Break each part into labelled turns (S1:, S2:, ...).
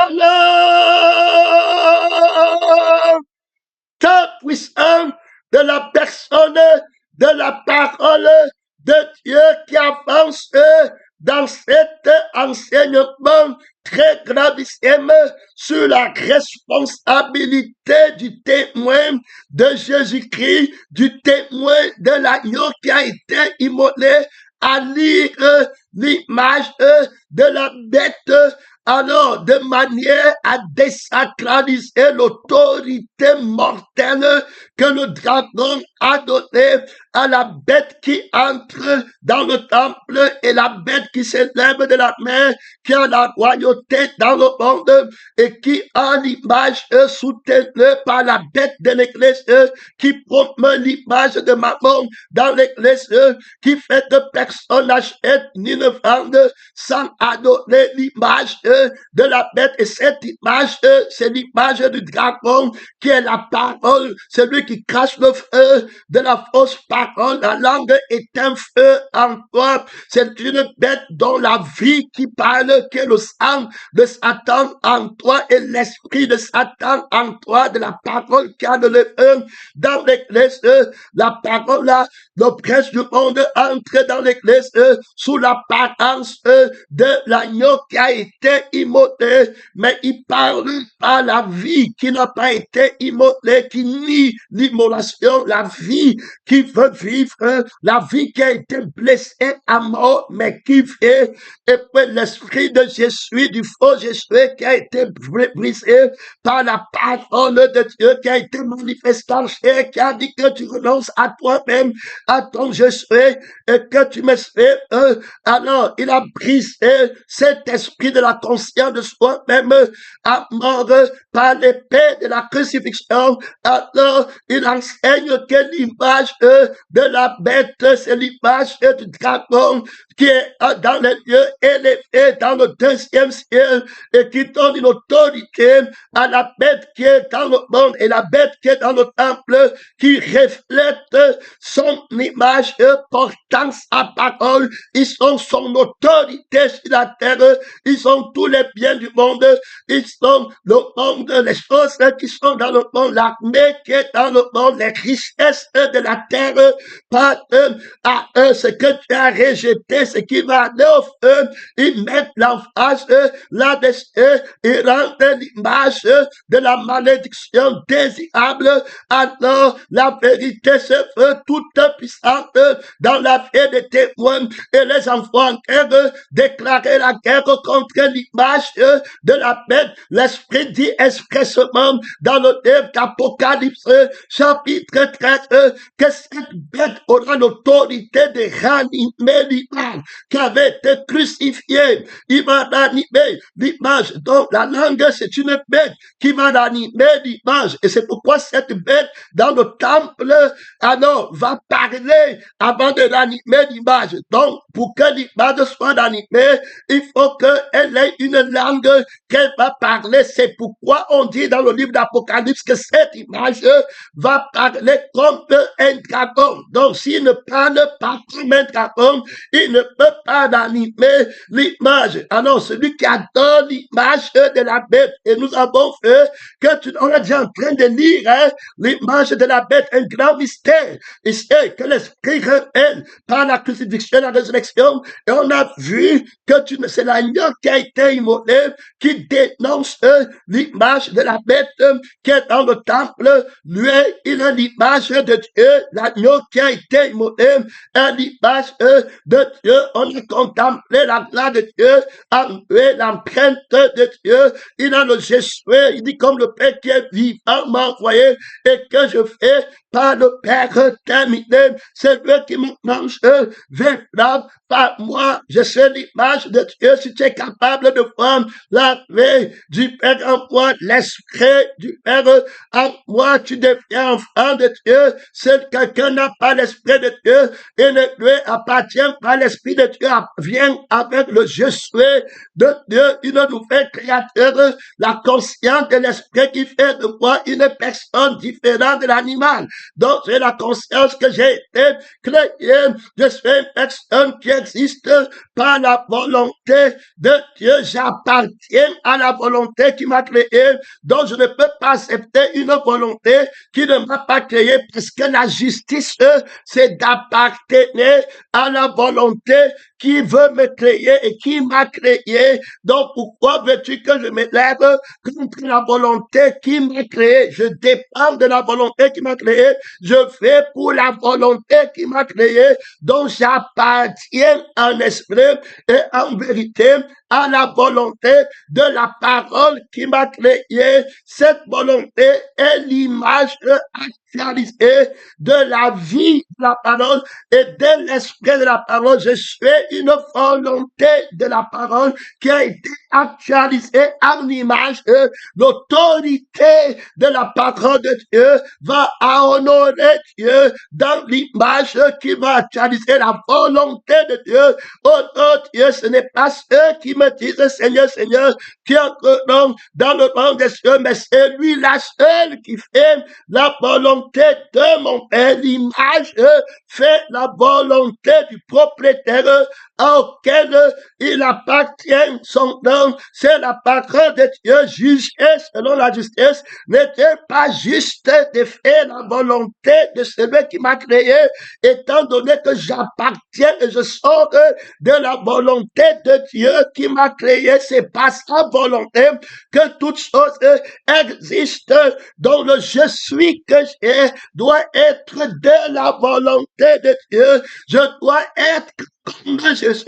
S1: alors, tant puissant de la personne, de la parole de Dieu qui avance dans cet enseignement très gravissime sur la responsabilité du témoin de Jésus-Christ, du témoin de l'agneau qui a été immolé, à lire l'image de la bête, alors de manière à désacraliser l'autorité mortelle que le dragon a donnée à la bête qui entre dans le temple et la bête qui s'élève de la mer, qui a la royauté dans le monde et qui a l'image soutenue par la bête de l'église qui promeut l'image de Mammon dans l'église qui fait que personne n'achète ni ne vende sans adorer l'image de la bête. Et cette image, c'est l'image du dragon qui est la parole, celui qui cache le feu de la fausse parole. La langue est un feu en toi. C'est une bête dont la vie qui parle, qui est le sang de Satan en toi et l'esprit de Satan en toi, de la parole qui a de le feu dans l'église. La parole là, le prince du monde entre dans l'église sous l'apparence de l'agneau qui a été immolé, mais il parle par la vie qui n'a pas été immolée, qui nie l'immolation, la vie qui veut vivre, la vie qui a été blessée à mort, mais qui fait, et puis l'esprit de Jésus, du faux Jésus qui a été brisé par la parole de Dieu, qui a été manifestée en chair, qui a dit que tu renonces à toi-même, à ton Jésus, et que tu me fais, alors il a brisé cet esprit de la conscience de soi-même à mort par l'épée de la crucifixion. Alors il enseigne que l'image de la bête, c'est l'image du dragon qui est dans les lieux élevés dans le deuxième ciel et qui donne une autorité à la bête qui est dans le monde et la bête qui est dans le temple qui reflète son image portant sa parole. Ils ont son autorité sur la terre, ils ont tous les biens du monde, ils sont le monde, les choses qui sont dans le monde, l'armée qui est dans le monde, les richesses de la terre, par à eux, ce que tu as rejeté, ce qui va aller au feu, ils mettent l'emphase là-dessus, ils rendent l'image de la malédiction désirable. Alors, la vérité se fait toute puissante dans la vie des témoins et les enfants en guerre, déclarer la guerre contre l'image de la bête. L'Esprit dit expressément dans le livre d'Apocalypse, chapitre 13, que cette bête aura l'autorité de ranimer l'image qui avait été crucifiée. Il va ranimer l'image. Donc la langue, c'est une bête qui va ranimer l'image. Et c'est pourquoi cette bête dans le temple, alors, va parler avant de ranimer l'image. Donc, pour que l'image soit ranimée, il faut qu'elle ait une langue qu'elle va parler. C'est pourquoi on dit dans le livre d'Apocalypse que cette image va parler comme un dragon. Donc, s'il ne parle pas comme un dragon, il ne peut pas ranimer l'image. Alors, celui qui adore l'image de la bête, et nous avons fait on est déjà en train de lire l'image de la bête, un grand mystère. Et c'est que l'esprit révèle par la crucifixion et la résurrection. Et on a vu que c'est l'agneau qui a été immolé, qui dénonce l'image de la bête qui est dans le temple. Lui, il a l'image de Dieu, l'agneau qui a été immolé, est l'image de Dieu. On a contemplé la gloire de Dieu, en lui, l'empreinte de Dieu. Il a le Jésus, il dit comme le Père qui est vivant m'a envoyé et que je fais par le Père terminé. C'est lui qui me mange véritable par moi. Je suis l'image de Dieu. Si tu es capable de voir la vie du Père en moi, l'esprit du Père en moi, tu deviens enfant de Dieu. Si quelqu'un n'a pas l'esprit de Dieu et ne lui appartient pas, l'esprit de Dieu vient avec le je suis de Dieu, une nouvelle créature, la conscience de l'esprit qui fait de moi une personne différente de l'animal. Donc, j'ai la conscience que j'ai été créé. Je suis une personne qui existe par la volonté de Dieu. j'appartienne à la volonté qui m'a créé, donc je ne peux pas accepter une volonté qui ne m'a pas créé, parce que la justice, c'est d'appartenir à la volonté qui veut me créer et qui m'a créé. Donc pourquoi veux-tu que je me lève contre la volonté qui m'a créé? Je dépends de la volonté qui m'a créé, je fais pour la volonté qui m'a créé, donc j'appartiens en esprit et en vérité à la volonté de la parole qui m'a créé. Cette volonté est l'image actualisée de la vie de la parole et de l'esprit de la parole. Je suis une volonté de la parole qui a été actualisée en image. L'autorité de la parole de Dieu va honorer Dieu dans l'image qui va actualiser la volonté de Dieu. Oh non, Dieu, ce n'est pas ceux qui me disent Seigneur, Seigneur, qui entreront dans le monde des cieux, mais c'est lui la seule qui fait la volonté de mon Père. L'image fait la volonté du propriétaire auquel il appartient. Son nom, c'est la parole de Dieu. Juger selon la justice n'était pas juste de faire la volonté de celui qui m'a créé, étant donné que j'appartiens et je sors de la volonté de Dieu qui m'a créé. C'est pas sa volonté que toute chose existe. Donc le je suis que j'ai doit être de la volonté de Dieu. Je dois être comme Jésus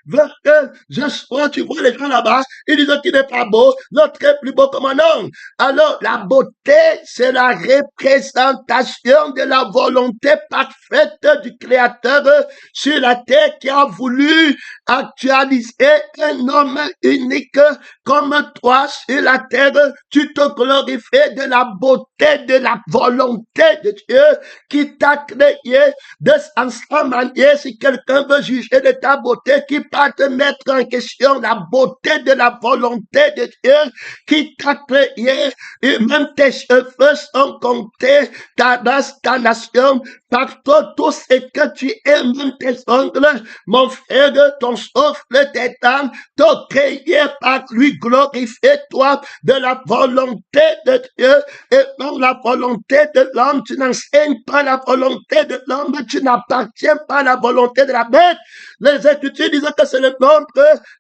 S1: veut que je sois. Tu vois les gens là-bas, ils disent qu'il n'est pas beau, l'autre est plus beau comme un homme. Alors la beauté, c'est la représentation de la volonté parfaite du Créateur sur la terre, qui a voulu actualiser un homme unique comme toi sur la terre. Tu te glorifies de la beauté de la volonté de Dieu qui t'a créé de sa manière. Si quelqu'un veut juger de ta beauté, qui peut te mettre en question la beauté de la volonté de Dieu qui t'a créé, et même tes cheveux sont comptés, ta race, ta nation, partout tout ce que tu es, même tes ongles, mon frère, ton souffle, tes dents, t'ont créé par lui. Glorifie-toi de la volonté de Dieu et non la volonté de l'homme. Tu n'enseignes pas la volonté de l'homme, tu n'appartiens pas à la volonté de la bête. Les Écritures disent que c'est le nombre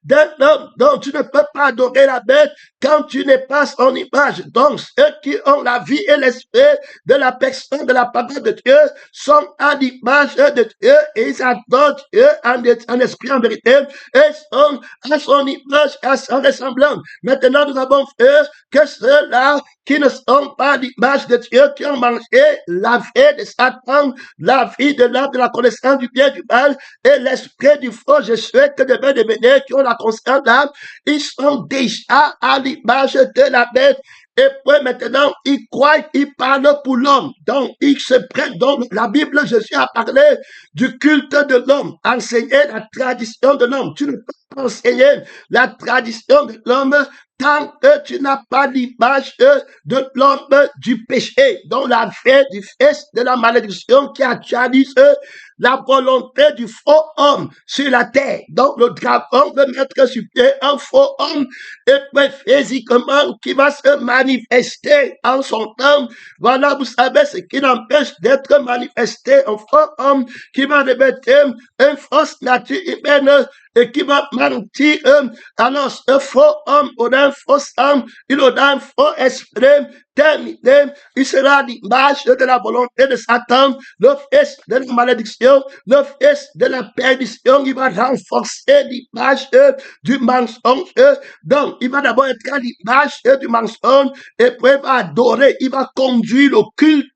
S1: d'un homme, donc tu ne peux pas adorer la bête quand tu n'es pas son image. Donc ceux qui ont la vie et l'esprit de la personne de la parole de Dieu sont à l'image de Dieu et ils adorent Dieu en esprit, en vérité, et sont à son image, à son ressemblance. Maintenant, nous avons fait que ceux-là qui ne sont pas l'image de Dieu, qui ont mangé la vie de Satan, la vie de l'âme, de la connaissance du bien et du mal, et l'esprit du faux, je souhaite que devait devenir, qui ont la conscience d'âme, ils sont déjà à l'image de la bête. Et puis maintenant, ils croient, ils parlent pour l'homme. Donc, ils se prennent. Donc, la Bible, Jésus a parlé du culte de l'homme, enseigner la tradition de l'homme. Tu ne peux pas enseigner la tradition de l'homme tant que tu n'as pas l'image de l'homme du péché, dont la fête du fils de la malédiction qui actualise la volonté du faux homme sur la terre. Donc le dragon veut mettre sur pied un faux homme et puis physiquement qui va se manifester en son temps. Voilà, vous savez ce qui l'empêche d'être manifesté, un faux homme qui va revêtir une fausse nature humaine et qui va mentir. Alors ce faux homme aura un faux âme, il aura un faux esprit terminé, il sera l'image de la volonté de Satan, le fils de la malédiction, le fils de la perdition. Il va renforcer l'image du mensonge. Donc, il va d'abord être à l'image du mensonge et puis il va adorer, il va conduire le culte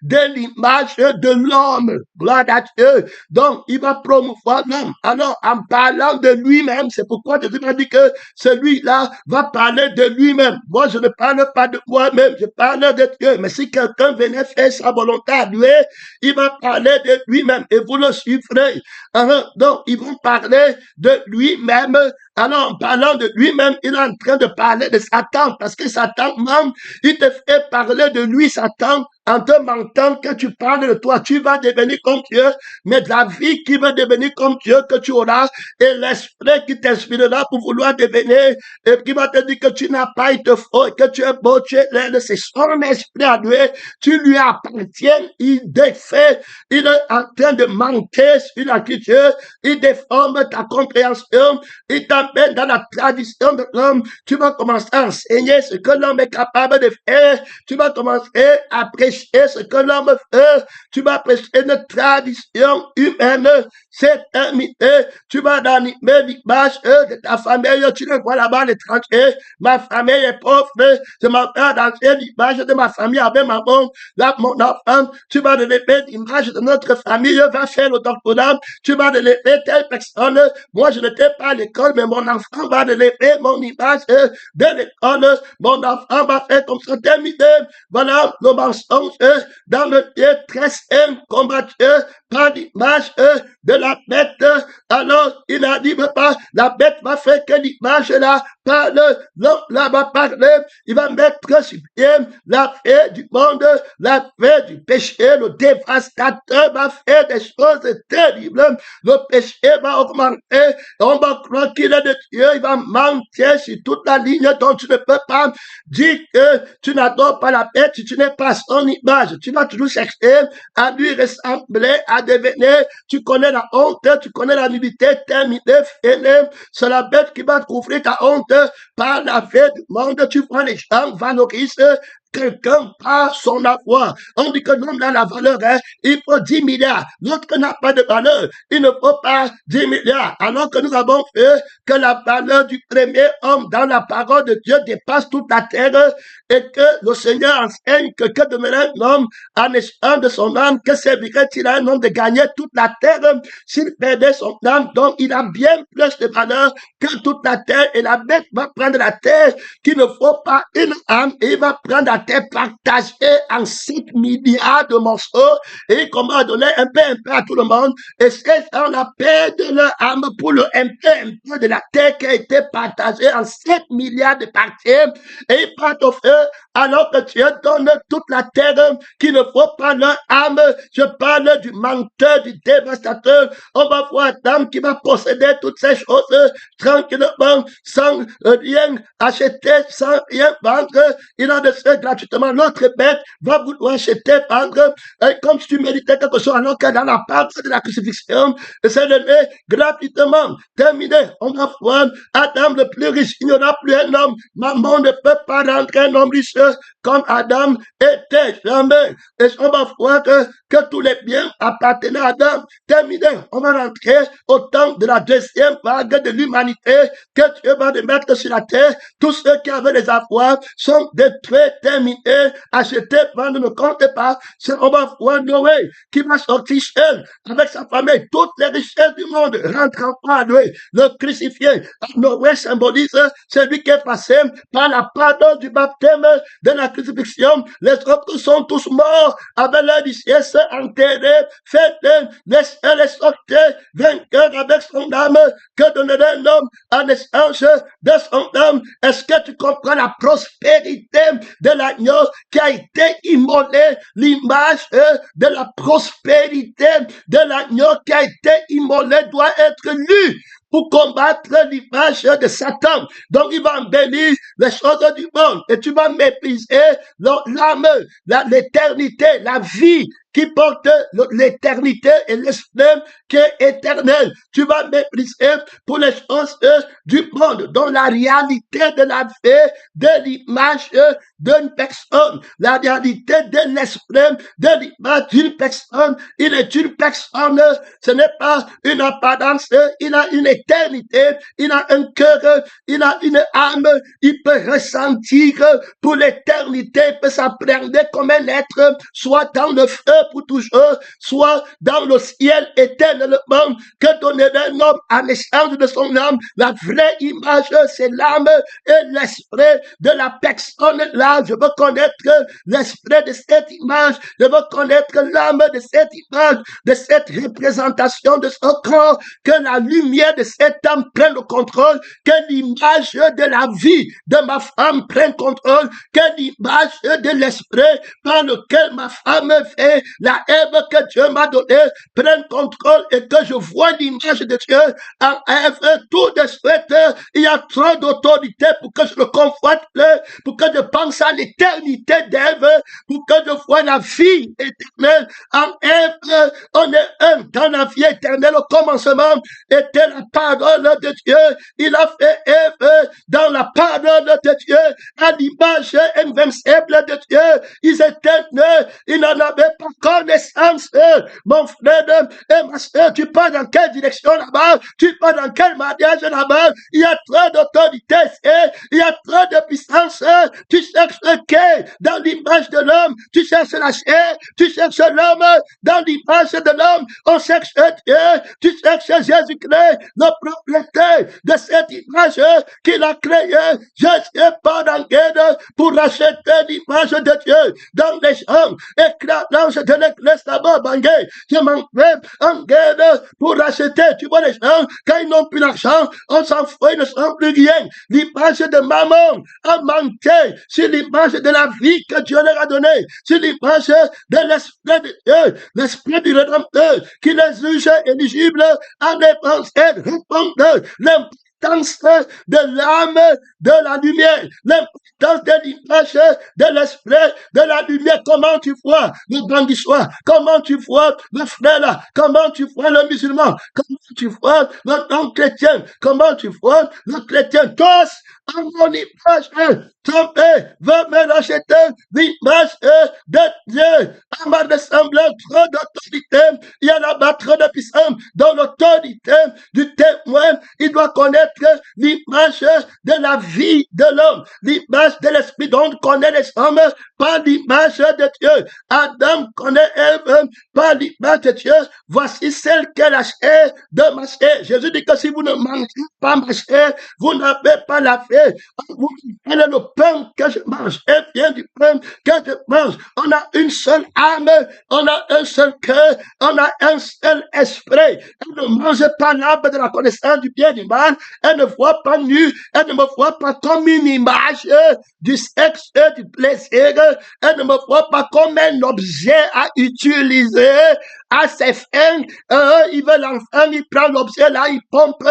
S1: de l'image de l'homme. Gloire à Dieu. Donc, il va promouvoir l'homme. Alors, en parlant de lui-même, c'est pourquoi Jésus m'a dit que celui-là va parler de lui-même. Moi, je ne parle pas de moi-même. Je parle de Dieu, mais si quelqu'un venait faire sa volonté à lui, il va parler de lui-même et vous le suivrez. Donc, ils vont parler de lui-même Alors, en parlant de lui-même, il est en train de parler de Satan, parce que Satan, même, il te fait parler de lui, Satan, en te mentant que tu parles de toi, tu vas devenir comme Dieu, mais de la vie qui va devenir comme Dieu que tu auras, et l'esprit qui t'inspirera pour vouloir devenir, et qui va te dire que tu n'as pas, il te faut, que tu es beau, tu es laid, c'est son esprit à lui, tu lui appartiens, il défait, il est en train de manquer sur la culture, il déforme ta compréhension, il t'amène dans la tradition de l'homme, tu vas commencer à enseigner ce que l'homme est capable de faire, tu vas commencer à prêcher ce que l'homme fait, tu vas prêcher une tradition humaine, c'est terminé, tu vas animer l'image de ta famille, tu le vois là-bas à l'étranger, ma famille est pauvre, je m'en vais dans l'image de ma famille avec ma mère, là, mon enfant, tu vas lever l'image de notre famille, va faire le doctorat, tu vas lever telle personne, moi je n'étais pas à l'école, mais mon enfant va lever mon image de l'école, mon enfant va faire comme ça, terminé, voilà le mensonge dans le Dieu très saint, combattu par l'image de la bête. Alors, il n'anime pas, la bête va faire que l'image là parle, l'homme là va parler, il va mettre sur pied la fée du monde, la fée du péché, le dévastateur va faire des choses terribles, le péché va augmenter, on va croire qu'il est de Dieu, il va mentir sur toute la ligne dont tu ne peux pas dire que tu n'adores pas la bête si tu n'es pas son image, tu vas toujours chercher à lui ressembler, à devenir, tu connais la honte, tu connais la nudité terminée, finie, c'est la bête qui va couvrir ta honte par la vie du monde, tu vois les gens valorisent quelqu'un par son avoir. On dit que l'homme a la valeur, il faut 10 milliards. L'autre n'a pas de valeur. Il ne faut pas 10 milliards. Alors que nous avons fait que la valeur du premier homme dans la parole de Dieu dépasse toute la terre et que le Seigneur enseigne que demeure un homme en échange de son âme, que servirait-il à un homme de gagner toute la terre s'il perdait son âme. Donc il a bien plus de valeur que toute la terre et la bête va prendre la terre qu'il ne faut pas une âme et il va prendre la terre partagée en 5 milliards de morceaux et comment donner un peu à tout le monde et ces gens la perdent leur âme pour le un peu de la terre qui a été partagée en 7 milliards de parties et ils partent au feu alors que Dieu donne toute la terre qu'il ne faut pas leur âme. Je parle du menteur, du dévastateur. On va voir Adam qui va posséder toutes ces choses tranquillement, sans rien acheter, sans rien vendre. Il a de ce gratuitement. L'autre bête va vouloir acheter, vendre, comme si tu méritais quelque chose, alors que dans la part de la crucifixion, c'est donné gratuitement. Terminé. On va voir Adam le plus riche. Il n'y aura plus un homme. Maman ne peut pas rendre un homme riche comme Adam était jamais. Et on va voir que tous les biens appartenaient à Adam. Terminé. On va rentrer au temps de la deuxième vague de l'humanité que Dieu va mettre sur la terre. Tous ceux qui avaient les avoirs sont détruits, terminés, achetés, vendus, ne comptez pas. On va voir Noé qui va sortir seul avec sa famille. Toutes les richesses du monde rentrant à lui, le crucifié. Noé symbolise celui qui est passé par la pardon du baptême de la crucifixion. Les autres sont tous morts avec leur richesse enterrée, faite, les sortir vainqueur avec son âme. Que donnerait un homme en échange de son âme? Est-ce que tu comprends la prospérité de l'agneau qui a été immolé? L'image de la prospérité de l'agneau qui a été immolé doit être lue pour combattre l'image de Satan. Donc, il va embellir les choses du monde et tu vas mépriser l'âme, l'éternité, la vie qui porte l'éternité et l'esprit qui est éternel. Tu vas mépriser pour les choses du monde, dont la réalité de la vie, de l'image d'une personne, la réalité de l'esprit, de l'image d'une personne. Il est une personne, ce n'est pas une apparence, il a une éternité, il a un cœur, il a une âme, il peut ressentir pour l'éternité, il peut s'appréhender comme un être, soit dans le feu, pour toujours, soit dans le ciel éternellement, que donnerait un homme à l'essence de son âme. La vraie image, c'est l'âme et l'esprit de la personne là. Je veux connaître l'esprit de cette image, je veux connaître l'âme de cette image, de cette représentation de son corps, que la lumière de cette âme prenne le contrôle, que l'image de la vie de ma femme prenne contrôle, que l'image de l'esprit par lequel ma femme fait la Ève que Dieu m'a donnée prenne contrôle et que je vois l'image de Dieu en Ève. Tout de suite, il y a trop d'autorité pour que je le convoite, pour que je pense à l'éternité d'Ève, pour que je vois la vie éternelle en Ève. On est un dans la vie éternelle. Au commencement était la parole de Dieu. Il a fait Ève dans la parole de Dieu, à l'image invincible de Dieu. Ils étaient nés, ils n'en avaient pas connaissance. Mon frère et ma soeur, tu pars dans quelle direction là-bas? Tu pars dans quel mariage là-bas? Il y a trop d'autorité, il y a trop de puissance. Tu cherches le quai dans l'image de l'homme, tu cherches la chair, tu cherches l'homme dans l'image de l'homme. On cherche Dieu, tu cherches Jésus-Christ, le propriétaire de cette image qu'il a créée. Jésus part en guerre pour racheter l'image de Dieu dans les champs. Et l'ange de l'église là-bas, bangé, je m'en vais en guerre pour racheter. Tu vois les gens, quand ils n'ont plus l'argent, on s'en fout, ils ne sont plus rien. L'image de maman a manqué sur l'image de la vie que Dieu leur a donnée, sur l'image de l'esprit de Dieu, l'esprit du Rédempteur, qui les juge éligibles à dépenser, répondre l'importance de l'âme de la lumière, l'importance de l'image de l'esprit de la lumière. Comment tu vois le bandit soir? Comment tu vois le frère là? Comment tu vois le musulman? Comment tu vois le non-chrétien? Comment tu vois le chrétien? Tous en mon image, ton père veut me racheter l'image de Dieu. À ma ressemblance, trop d'autorité, il y a là-bas trop de puissance. Dans l'autorité du témoin, il doit connaître l'image de la vie de l'homme, l'image de l'esprit dont on connaît les hommes par l'image de Dieu. Adam connaît Ève par l'image de Dieu. Voici celle qu'elle a chair de ma chair. Jésus dit que si vous ne mangez pas ma chair, vous n'avez pas la vie. Elle est le pain que je mange. Elle vient du pain que je mange. On a une seule âme, on a un seul cœur, on a un seul esprit. Elle ne mange pas l'arbre de la connaissance du bien et du mal. Elle ne voit pas nu. Elle ne me voit pas comme une image du sexe et du plaisir. Elle ne me voit pas comme un objet à utiliser à ses fins. Il veut l'enfant, il prend l'objet là, il pompe,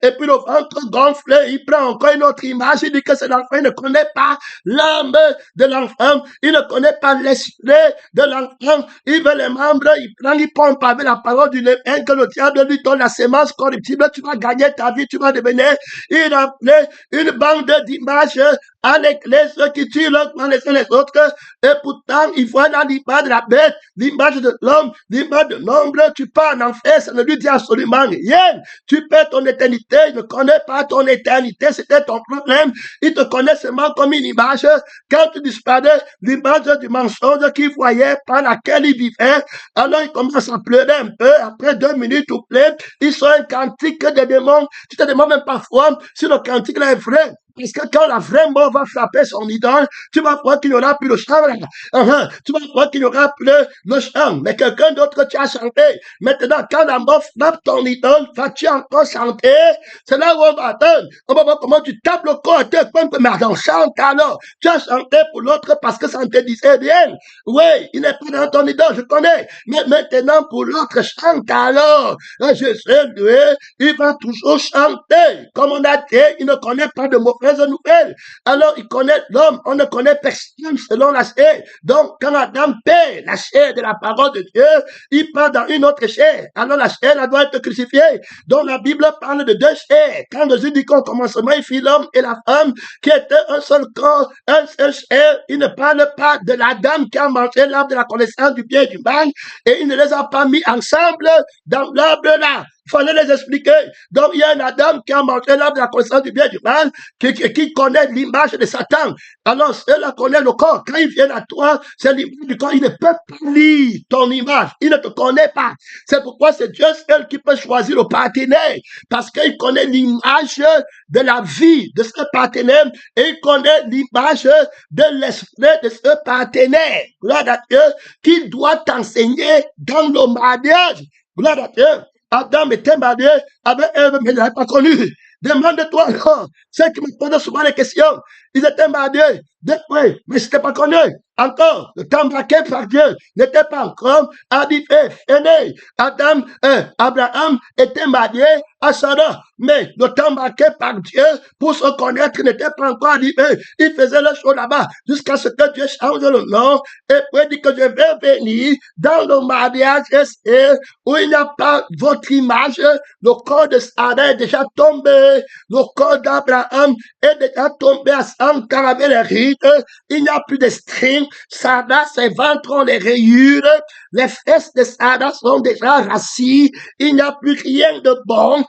S1: et puis le ventre gonfle, il prend encore une autre image, il dit que c'est l'enfant, il ne connaît pas l'âme de l'enfant, il ne connaît pas l'esprit de l'enfant, il veut les membres, il prend, il pompe avec la parole du lévin, que le diable lui donne la sémence corruptible, tu vas gagner ta vie, tu vas devenir une bande d'images à l'église qui tue l'autre les uns les autres, et pourtant, il voit là l'image de la bête, l'image de l'homme, l'image de l'ombre, tu pars en enfer, ça ne lui dit absolument rien. Tu perds ton éternité, il ne connaît pas ton éternité, c'était ton problème. Il te connaît seulement comme une image. Quand tu disparais, l'image du mensonge qu'il voyait, par laquelle il vivait, alors il commence à pleurer un peu, après 2 minutes ou plus, il sort un cantique des démons. Tu te demandes même parfois si le cantique là est vrai. Parce que quand la vraie mort va frapper son idole, tu vas voir qu'il n'y aura plus le chant. Tu vas voir qu'il n'y aura plus le chant. Mais quelqu'un d'autre, tu as chanté. Maintenant, quand la mort frappe ton idole, vas-tu encore chanter? C'est là où on va attendre. On va voir comment tu tapes le corps. Mais attends, chante alors. Tu as chanté pour l'autre parce que ça ne te disait rien. Oui, il n'est pas dans ton idole, je connais. Mais maintenant, pour l'autre, chante alors. Je sais, lui, il va toujours chanter. Comme on a dit, il ne connaît pas de mauvaises nouvelles. Alors, il connaît l'homme, on ne connaît personne selon la chair. Donc, quand Adam paie la chair de la parole de Dieu, il part dans une autre chair. Alors, la chair, elle doit être crucifiée. Donc, la Bible parle de 2 chairs. Quand Jésus dit qu'au commencement, il fit l'homme et la femme, qui étaient un seul corps, un seul chair, il ne parle pas de la dame qui a mangé l'arbre de la connaissance du bien et du mal, et il ne les a pas mis ensemble dans l'arbre là. Il fallait les expliquer. Donc, il y a un Adam qui a mangé l'arbre de la connaissance du bien et du mal, qui connaît l'image de Satan. Alors, cela connaît le corps. Quand ils viennent à toi, c'est l'image du corps. Il ne peut pas lire ton image. Il ne te connaît pas. C'est pourquoi c'est Dieu seul qui peut choisir le partenaire. Parce qu'il connaît l'image de la vie de ce partenaire et il connaît l'image de l'esprit de ce partenaire. Gloire à Dieu, qu'il doit t'enseigner dans le mariage. Gloire à Dieu. Adam était marié avec Ève, mais il n'avait pas connu. Demande-toi alors, ceux qui me posent souvent les questions, ils étaient mariés, depuis, mais ce n'était pas connu. Encore, le temps marqué par Dieu n'était pas encore arrivé, fini. Abraham était marié à Sarah, mais le temps marqué par Dieu pour se connaître n'était pas encore arrivé. Il faisait les choses là-bas jusqu'à ce que Dieu change le nom et puis dit que je vais venir dans le mariage où il n'y a pas votre image. Le corps de Sarah est déjà tombé, le corps d'Abraham est déjà tombé à 100 avec les rides. Il n'y a plus de string. Sarah, ses ventres ont les rayures. Les fesses de Sarah sont déjà rassis. Il n'y a plus rien de bon.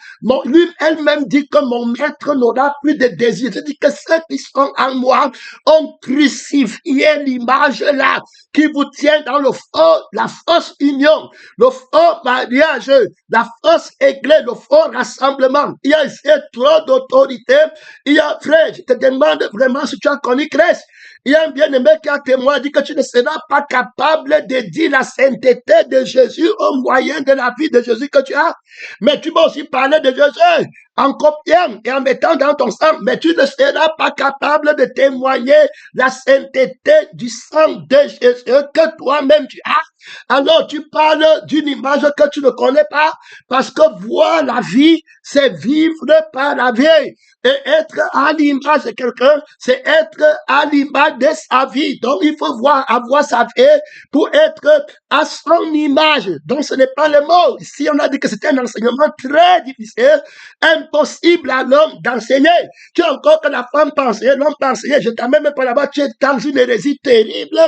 S1: Lui, elle-même dit que mon maître n'aura plus de désir. Je dis que ceux qui sont en moi ont crucifié l'image là qui vous tient dans la fausse union, le faux mariage, la fausse église, le faux rassemblement. Il y a ici trop d'autorité. Il y a, frère, je te demande vraiment si tu as connu Christ. Il y a un bien-aimé qui a témoigné, dit que tu ne seras pas capable de dire la sainteté de Jésus au moyen de la vie de Jésus que tu as. Mais tu vas aussi parler de Jésus en copiant et en mettant dans ton sang, mais tu ne seras pas capable de témoigner la sainteté du sang de Jésus que toi-même tu as. Alors tu parles d'une image que tu ne connais pas, parce que voir la vie, c'est vivre par la vie. Et être à l'image de quelqu'un, c'est être à l'image de sa vie. Donc, il faut avoir sa vie pour être à son image. Donc, ce n'est pas le mot. Ici, on a dit que c'était un enseignement très difficile, impossible à l'homme d'enseigner. Tu as encore que la femme pensait, l'homme pensait, je t'amène même pas là-bas, tu es dans une hérésie terrible.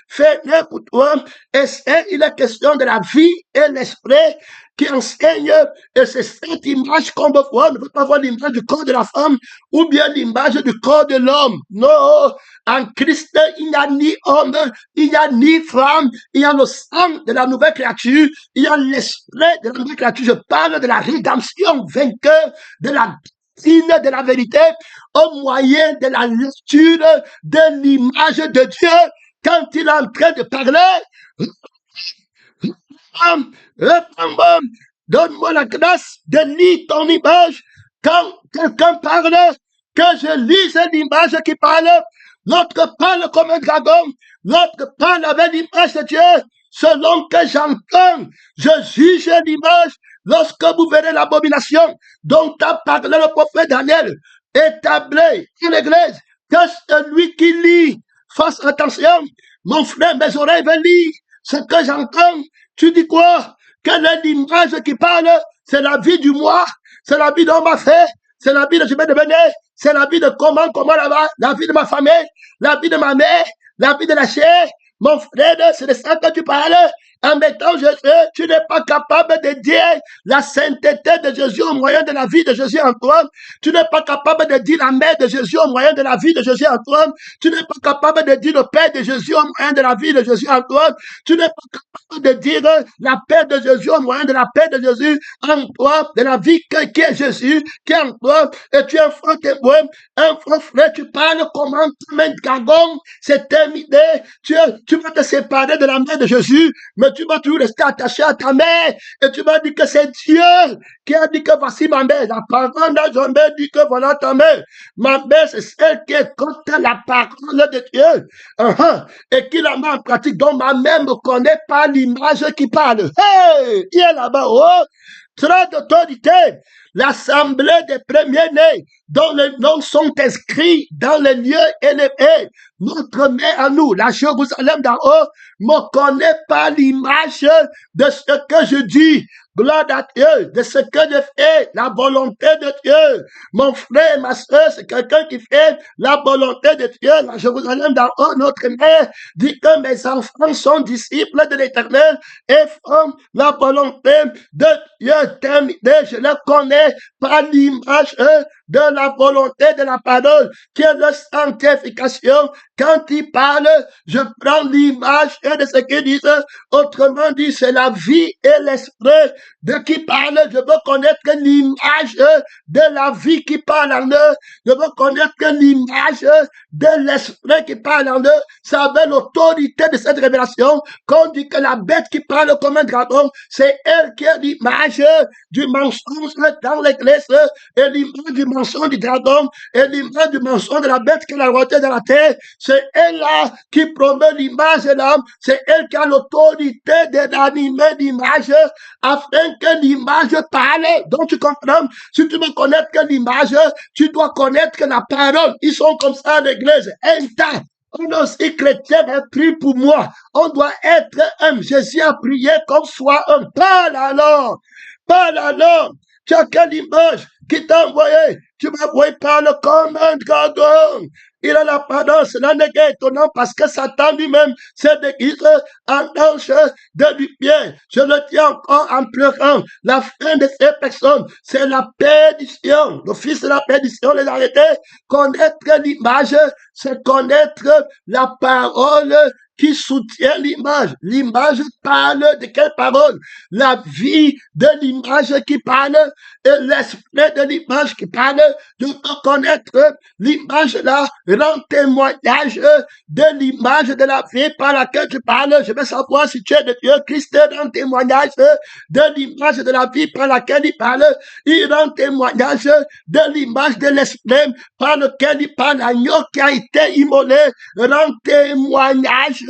S1: Fais-le pour toi. Et il est question de la vie et l'esprit qui enseigne, et c'est cette image qu'on veut voir. On ne veut pas voir l'image du corps de la femme ou bien l'image du corps de l'homme. Non, en Christ, il n'y a ni homme, il n'y a ni femme, il y a le sang de la nouvelle créature, il y a l'esprit de la nouvelle créature. Je parle de la rédemption vainqueur, de la doctrine de la vérité, au moyen de la lecture de l'image de Dieu. Quand il est en train de parler, donne-moi la grâce de lire ton image. Quand quelqu'un parle, que je lise l'image qui parle. L'autre parle comme un dragon. L'autre parle avec l'image de Dieu. Selon que j'entends, je juge l'image lorsque vous verrez l'abomination dont a parlé le prophète Daniel. Établi à l'église que celui qui lit fasse attention. Mon frère, mes oreilles veulent lire ce que j'entends. Tu dis quoi? Quelle est l'image qui parle? C'est la vie du moi, c'est la vie de ma fée, c'est la vie de je vais devenir, c'est la vie de comment là-bas, la vie de ma famille, la vie de ma mère, la vie de la chair. Mon frère, c'est de ça que tu parles. En mettant Jésus, tu n'es pas capable de dire la sainteté de Jésus au moyen de la vie de Jésus en toi. Tu n'es pas capable de dire la mère de Jésus au moyen de la vie de Jésus en toi. Tu n'es pas capable de dire le Père de Jésus au moyen de la vie de Jésus en toi. Tu n'es pas capable de dire la paix de Jésus au moyen de la paix de Jésus en toi, de la vie qui est Jésus, qui est en toi. Et tu es un frère témoin, un frère, tu parles comment comme un dragon, c'est terminé. Tu vas te séparer de la mère de Jésus, mais tu vas toujours rester attaché à ta mère. Et tu vas dire que c'est Dieu qui a dit que voici ma mère. La parole n'a jamais dit que voilà ta mère. Ma mère, c'est celle qui est contre la parole de Dieu. Et qui la met en pratique. Donc ma mère ne connaît pas l'image qui parle. Hey, il est là-bas, oh, très d'autorité. l'assemblée des premiers-nés, dont les noms sont inscrits dans les lieux élevés. Notre mère à nous, la Jérusalem d'en haut, ne connaît pas l'image de ce que je dis. Gloire à Dieu, de ce que je fais, la volonté de Dieu. Mon frère, ma soeur, c'est quelqu'un qui fait la volonté de Dieu. La Jérusalem d'en haut, notre mère, dit que mes enfants sont disciples de l'Éternel et font la volonté de Dieu. Terminé, je le connais par l'image de la volonté de la parole, qui est la sanctification. Quand il parle, je prends l'image de ce qu'il dit. Autrement dit, c'est la vie et l'esprit de qui parle. Je veux connaître l'image de la vie qui parle en eux. Je veux connaître l'image de l'esprit qui parle en eux. Ça avait l'autorité de cette révélation. Qu'on dit que la bête qui parle comme un dragon, c'est elle qui est l'image du mensonge dans l'église, et l'image du mensonge du dragon, et l'image du mensonge de la bête qui est la royauté de la terre. C'est elle-là qui promeut l'image de l'homme. C'est elle qui a l'autorité d'animer l'image afin que l'image parle. Donc tu comprends, si tu veux connaître que l'image, tu dois connaître que la parole. Ils sont comme ça à l'église. Un temps. On est aussi chrétien, prie pour moi. On doit être un. Jésus a prié qu'on soit un. Parle alors. Parle alors. Tu as quelle image qui t'a envoyé? Tu m'as envoyé parle comme un dragon. Il a la pardon, cela n'est pas étonnant parce que Satan lui-même s'est déguisé en ange de lumière. Je le dis encore en pleurant. La fin de ces personnes, c'est la perdition. Le fils de la perdition, les arrêter. Connaître l'image, c'est connaître la parole qui soutient l'image. L'image parle de quelle parole? La vie de l'image qui parle et l'esprit de l'image qui parle. De connaître l'image là, rend témoignage de l'image de la vie par laquelle tu parles. Je veux savoir si tu es de Dieu. Christ rend témoignage de l'image de la vie par laquelle il parle. Il rend témoignage de l'image de l'esprit par lequel il parle. L'agneau qui a été immolé rend témoignage,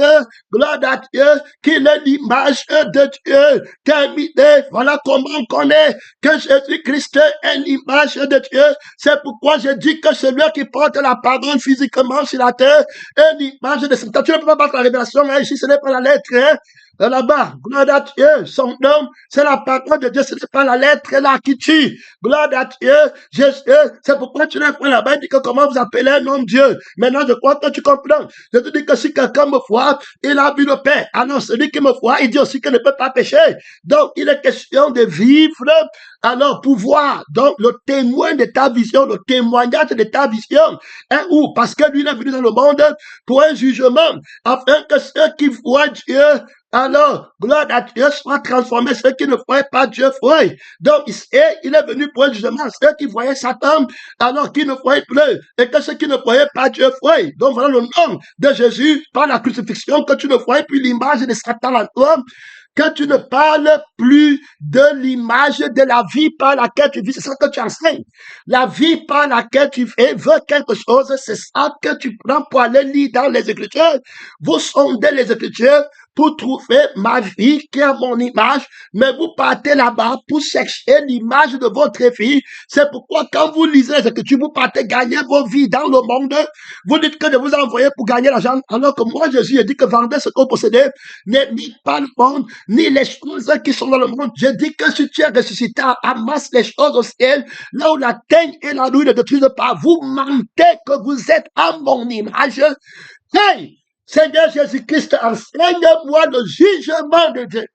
S1: gloire à Dieu, qu'il est l'image de Dieu. Terminé. Voilà comment on connaît que Jésus-Christ est l'image de Dieu. C'est pourquoi je dis que celui qui porte la parole physiquement sur la terre est l'image de Satan. Tu ne peux pas battre la révélation, hein, ici ce n'est pas la lettre, hein. Là-bas, gloire à Dieu, son nom, c'est la parole de Dieu, ce n'est pas la lettre là qui tue. Gloire à Dieu, c'est pourquoi tu n'es pas là-bas, il dit que comment vous appelez un nom Dieu. Maintenant, je crois que tu comprends. Je te dis que si quelqu'un me voit, il a vu le Père. Alors, celui qui me voit, il dit aussi qu'il ne peut pas pécher. Donc, il est question de vivre, alors, pouvoir, donc, le témoin de ta vision, le témoignage de ta vision, hein, ou parce que lui, il est venu dans le monde pour un jugement, afin que ceux qui voient Dieu, alors, gloire à Dieu, soit transformé. Ceux qui ne voyaient pas Dieu voient. Donc, il est venu pour un jugement. Ceux qui voyaient Satan, alors qui ne voyaient plus. Et que ceux qui ne voyaient pas Dieu voient. Donc, voilà le nom de Jésus par la crucifixion, que tu ne voyais plus l'image de Satan en toi. Que tu ne parles plus de l'image de la vie par laquelle tu vis. C'est ça que tu enseignes. La vie par laquelle tu veux quelque chose, c'est ça que tu prends pour aller lire dans les Écritures. Vous sondez les Écritures pour trouver ma vie qui est mon image, mais vous partez là-bas pour chercher l'image de votre vie. C'est pourquoi quand vous lisez les Écritures, vous partez gagner vos vies dans le monde. Vous dites que je vous ai envoyé pour gagner l'argent, alors que moi, Jésus, a dit que vendez ce que vous possédez, n'aimez pas le monde, ni les choses qui sont dans le monde. Je dis que si tu es ressuscité, amasse les choses au ciel, là où la teigne et la rouille ne détruisent pas. Vous mentez que vous êtes à mon image. Hey! Seigneur Jésus-Christ, enseigne-moi le jugement de Dieu.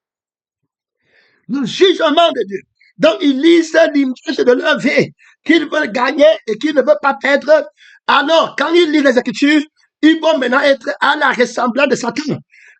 S1: Le jugement de Dieu. Donc, ils lisent l'image de leur vie, qu'ils veulent gagner et qu'ils ne veulent pas perdre. Alors, quand ils lisent les Écritures, ils vont maintenant être à la ressemblance de Satan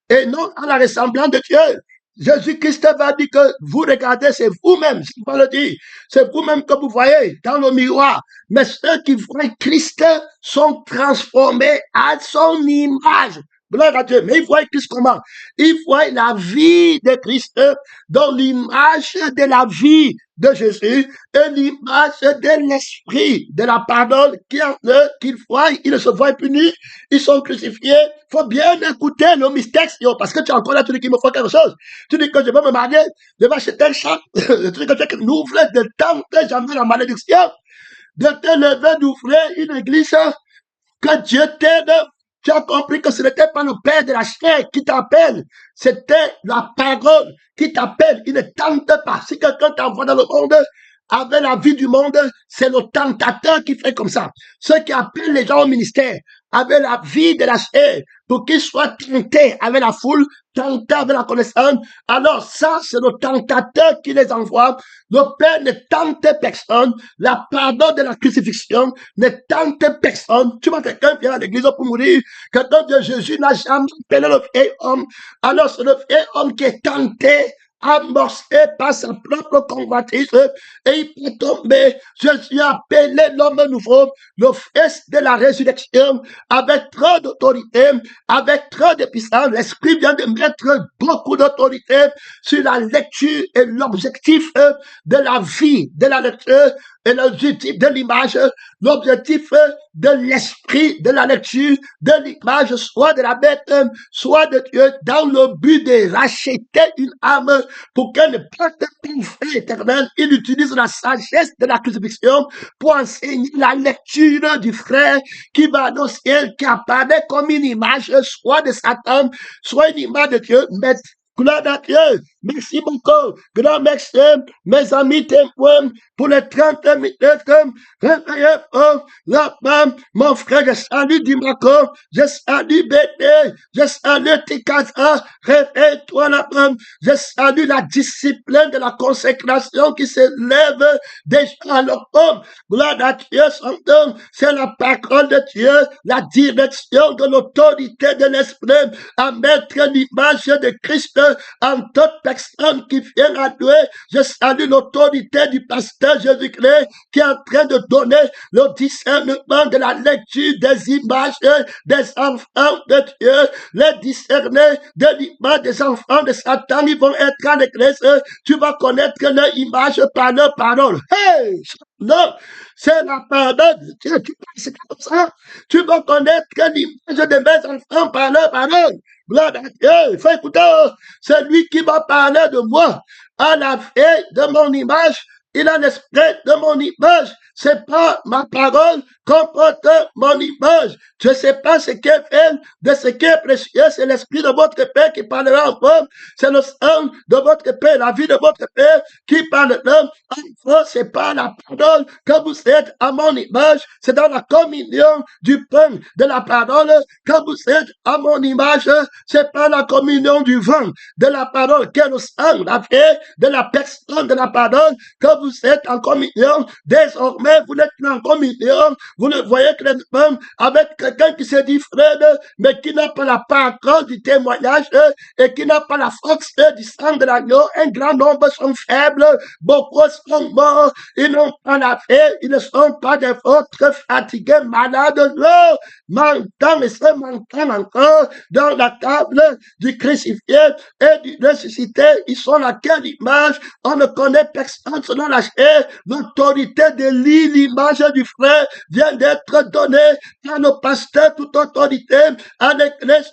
S1: et non à la ressemblance de Dieu. Jésus-Christ va dire que vous regardez, c'est vous-même, je ne pas le dire, c'est vous-même que vous voyez dans le miroir. Mais ceux qui voient Christ sont transformés à son image. Gloire à Dieu. Mais il voit Christ comment? Il voit la vie de Christ dans l'image de la vie de Jésus et l'image de l'esprit, de la parole qu'ils voient, ils ne se voient plus nus, ils sont crucifiés. Il faut bien écouter le mystère, parce que tu es encore là, tu dis qu'il me faut quelque chose. Tu dis que je vais me marier, je vais acheter un champ, tu dis que tu ouvres de tenter jamais la malédiction, de te lever, d'ouvrir une église, que Dieu t'aide. Tu as compris que ce n'était pas le Père de la chair qui t'appelle, c'était la parole qui t'appelle. Il ne tente pas. Si quelqu'un t'envoie dans le monde avec la vie du monde, c'est le tentateur qui fait comme ça. Ceux qui appellent les gens au ministère avec la vie de la chair pour qu'ils soient tentés avec la foule, tentés avec la connaissance. Alors ça, c'est le tentateur qui les envoie. Le Père ne tente personne. La pardon de la crucifixion ne tente personne. Tu vois, quelqu'un vient à l'église pour mourir. Quelqu'un de Jésus n'a jamais appelé le vieil homme. Alors c'est le vieil homme qui est tenté, amorcé par sa propre convoitise, et il peut tomber. Jésus a appelé l'homme nouveau, le fils de la résurrection, avec trop d'autorité, avec trop de puissance. L'Esprit vient de mettre beaucoup d'autorité sur la lecture et l'objectif de la vie, de la lecture, et l'objectif de l'image, l'objectif de l'esprit, de la lecture, de l'image, soit de la bête, soit de Dieu, dans le but de racheter une âme pour qu'elle ne porte pas une fin éternelle. Il utilise la sagesse de la crucifixion pour enseigner la lecture du frère qui va dans le ciel, qui apparaît comme une image, soit de Satan, soit une image de Dieu, mais gloire à Dieu. Merci beaucoup. Grand merci, mes amis témoins, pour les 30 minutes. Réveillez-vous, la femme, mon frère, je salue Dimaco, je salue Bété, je salue Tikasa, réveille-toi, la femme, je salue la discipline de la consécration qui s'élève déjà à l'homme. Gloire à Dieu, Saint-Homme, c'est la parole de Dieu, la direction de l'autorité de l'Esprit à mettre l'image de Christ en toute personne qui vient à Dieu. Je salue l'autorité du pasteur Jésus-Christ qui est en train de donner le discernement de la lecture des images des enfants de Dieu, les discerner de l'image des enfants de Satan. Ils vont être à l'église. Tu vas connaître leur image par leur parole. Hey! Non, c'est la parole de Dieu. Tu penses comme ça? Tu vas connaître l'image de mes enfants par leur parole. Gloire à Dieu. Il faut écouter. C'est lui qui va parler de moi. À la veille de mon image, il a l'esprit de mon image. C'est pas ma parole comporte mon image. Je ne sais pas ce qui est fait de ce qui est précieux. C'est l'esprit de votre Père qui parlera en vous. C'est le sang de votre Père, la vie de votre Père qui parlera en vous. C'est pas la parole que vous êtes à mon image. C'est dans la communion du pain de la parole que vous êtes à mon image. C'est pas la communion du vin de la parole qui est le sang, la vie de la personne de la parole que vous êtes en communion. Désormais, vous n'êtes plus en communion. Vous ne voyez que les femmes avec quelqu'un qui se dit frère, mais qui n'a pas la parole du témoignage et qui n'a pas la force du sang de l'agneau. Un grand nombre sont faibles, beaucoup sont morts, ils n'ont pas la paix, ils ne sont pas des autres fatigués, malades. Non, mentant et se mentant encore dans la table du crucifié et du ressuscité. Ils sont à quelle image? On ne connaît personne selon la chair. L'autorité de l'image du frère vient d'être donnée à nos pasteurs, toute autorité, à l'église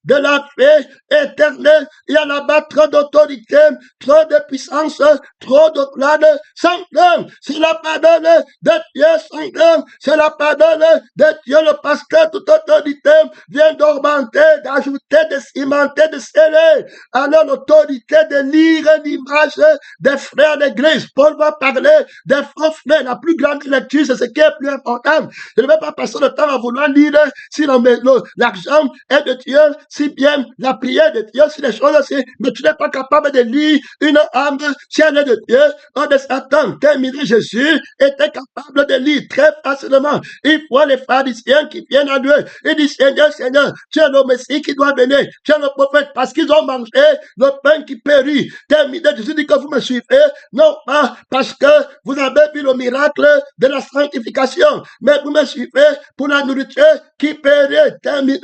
S1: de la paix éternelle. Il y a là-bas trop d'autorité, trop de puissance, trop de gloire. Saint-Homme, c'est la parole de Dieu, Saint-Homme, c'est la parole de Dieu. Le pasteur, toute autorité, vient d'augmenter, d'ajouter, de cimenter, de sceller. Alors l'autorité de lire l'image des frères d'église. Paul va parler des faux frères. La plus grande lecture, c'est ce qui est plus important. Je ne vais pas passer le temps à vouloir lire si l'argent est de Dieu, si bien la prière de Dieu, si les choses aussi, mais tu n'es pas capable de lire une âme si elle est de Dieu. On de Satan, terminé, Jésus était capable de lire très facilement. Il faut les pharisiens qui viennent à Dieu. Il dit, Seigneur, Seigneur, tu es le Messie qui doit venir. Tu es le prophète parce qu'ils ont mangé le pain qui périt. Terminé, Jésus dit que vous me suivez, non pas parce que vous avez vu le miracle de la sanctification, mais vous me suivez pour la nourriture qui peut terminer.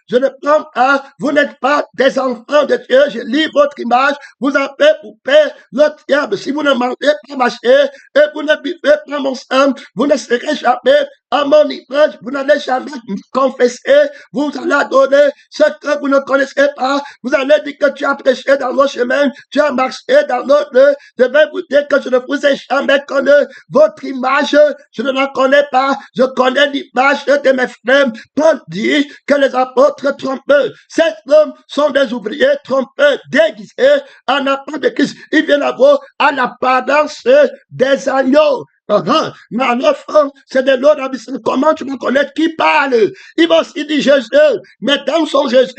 S1: Je ne prends pas, vous n'êtes pas des enfants de Dieu, je lis votre image, vous avez pour père le diable. Si vous ne mangez pas ma chair et vous ne buvez pas mon sang, vous ne serez jamais à mon image, vous n'allez jamais me confesser, vous allez adonner ce que vous ne connaissez pas, vous allez dire que tu as prêché dans nos chemins, tu as marché dans nos lieux, je vais vous dire que je ne vous ai jamais connu, votre image, je ne la connais pas, je connais l'image de mes frères. Paul dit que les apôtres trompeurs, ces hommes sont des ouvriers trompeurs, déguisés en appart de Christ, ils viennent avoir à l'apparence des agneaux. Mais alors, c'est de l'autre abyssal. Comment tu vas connaître qui parle? Il va aussi dire Jésus, mais dans son Jésus,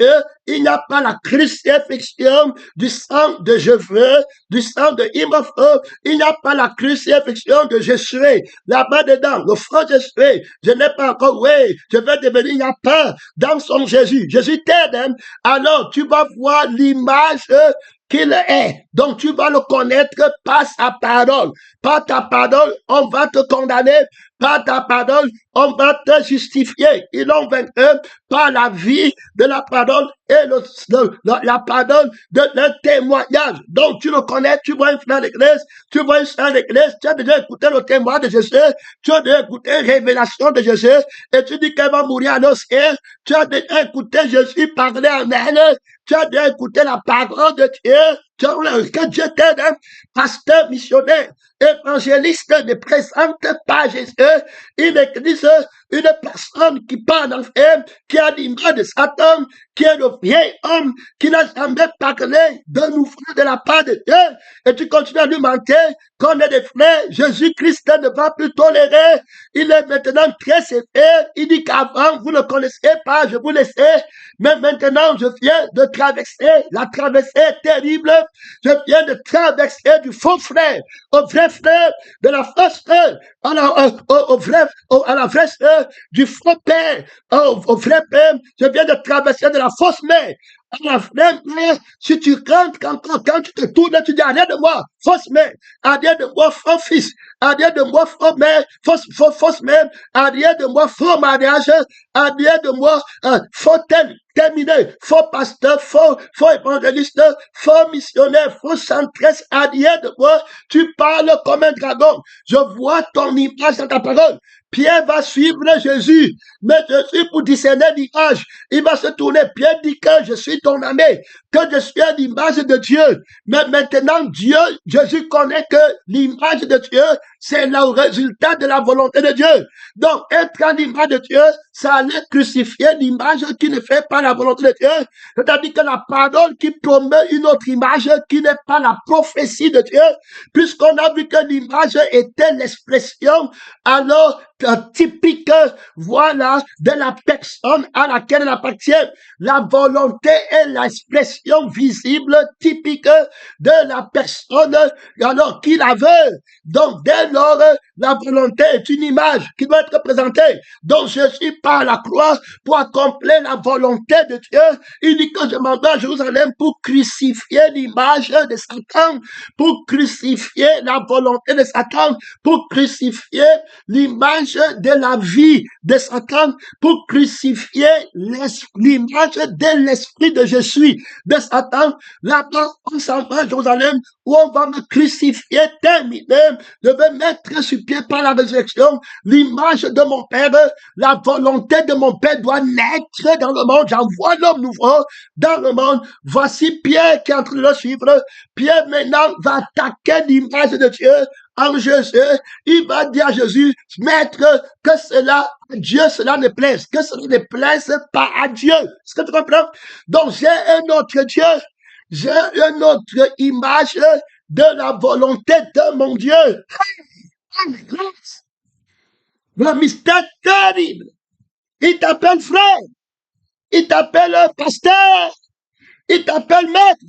S1: il n'y a pas la crucifixion du sang de Jésus, du sang de Imopho, il n'y a pas la crucifixion de Jésus. Là-bas dedans, le front Jésus, je n'ai pas encore, oui, je vais devenir, il n'y a pas dans son Jésus. Jésus t'aide, hein? Alors tu vas voir l'image qu'il est. Donc tu vas le connaître par sa parole. Par ta parole, on va te condamner. Par ta parole, on va te justifier. Ils l'ont vaincu par la vie de la parole et la parole de leur témoignage. Donc tu le connais, tu vois un frère d'église, tu vois un frère d'église, tu as déjà écouté le témoignage de Jésus, tu as déjà écouté la révélation de Jésus, et tu dis qu'elle va mourir à nos cieux, tu as déjà écouté Jésus parler en elle, tu as déjà écouté la parole de Dieu, que Dieu t'aide, hein? Pasteur, missionnaire, évangéliste ne présente pas Jésus, une église, une personne qui parle d'enfer, qui a l'image de Satan, qui est le vieil homme, qui n'a jamais parlé d'un ouvrage de la part de Dieu, et tu continues à lui mentir, qu'on est des frères, Jésus-Christ ne va plus tolérer, il est maintenant très sévère, il dit qu'avant, vous ne connaissez pas, je vous laissais, mais maintenant, je viens de traverser, la traversée est terrible, je viens de traverser du faux frère au vrai frère, de la fausse sœur à la vraie sœur, du faux père au vrai père, je viens de traverser de la fausse mère à la vraie mère. Si tu rentres quand tu te tournes, tu dis arrière de moi, fausse mère, arrière de moi, faux fils, arrière de moi, faux mère, fausse mère, arrière de moi, faux mariage, arrière de moi, faux terminé, faux pasteur, faux évangéliste, faux missionnaire, faux centresse, arrière de moi, tu parles comme un dragon. Je vois ton image dans ta parole. Pierre va suivre Jésus, mais Jésus pour discerner l'image, il va se tourner. Pierre dit que je suis ton ami, que je suis à l'image de Dieu. Mais maintenant, Dieu, Jésus connaît que l'image de Dieu, c'est le résultat de la volonté de Dieu. Donc, être à l'image de Dieu, ça allait crucifier l'image qui ne fait pas la volonté de Dieu. C'est-à-dire que la parole qui promet une autre image qui n'est pas la prophétie de Dieu, puisqu'on a vu que l'image était l'expression, alors, typique, voilà, de la personne à laquelle elle appartient. La volonté est l'expression visible, typique de la personne, alors qui la veut. Donc, dès lors, la volonté est une image qui doit être présentée. Donc, je suis pas à la croix pour accomplir la volonté de Dieu. Il dit que je m'en vais à Jérusalem pour crucifier l'image de Satan, pour crucifier la volonté de Satan, pour crucifier l'image de la vie de Satan, pour crucifier l'image de l'esprit de Jésus, de Satan. Là-bas, on s'en va à Jérusalem où on va me crucifier, terminé. Je vais mettre sur pied par la résurrection l'image de mon Père. La volonté de mon Père doit naître dans le monde. J'envoie l'homme nouveau dans le monde. Voici Pierre qui est en train de le suivre. Pierre maintenant va attaquer l'image de Dieu en Jésus. Il va dire à Jésus, maître, que cela, Dieu, cela ne plaise, que cela ne plaise pas à Dieu. Est-ce que tu comprends? Donc j'ai un autre Dieu. J'ai une autre image de la volonté de mon Dieu. Le mystère terrible. Il t'appelle frère. Il t'appelle pasteur. Il t'appelle maître.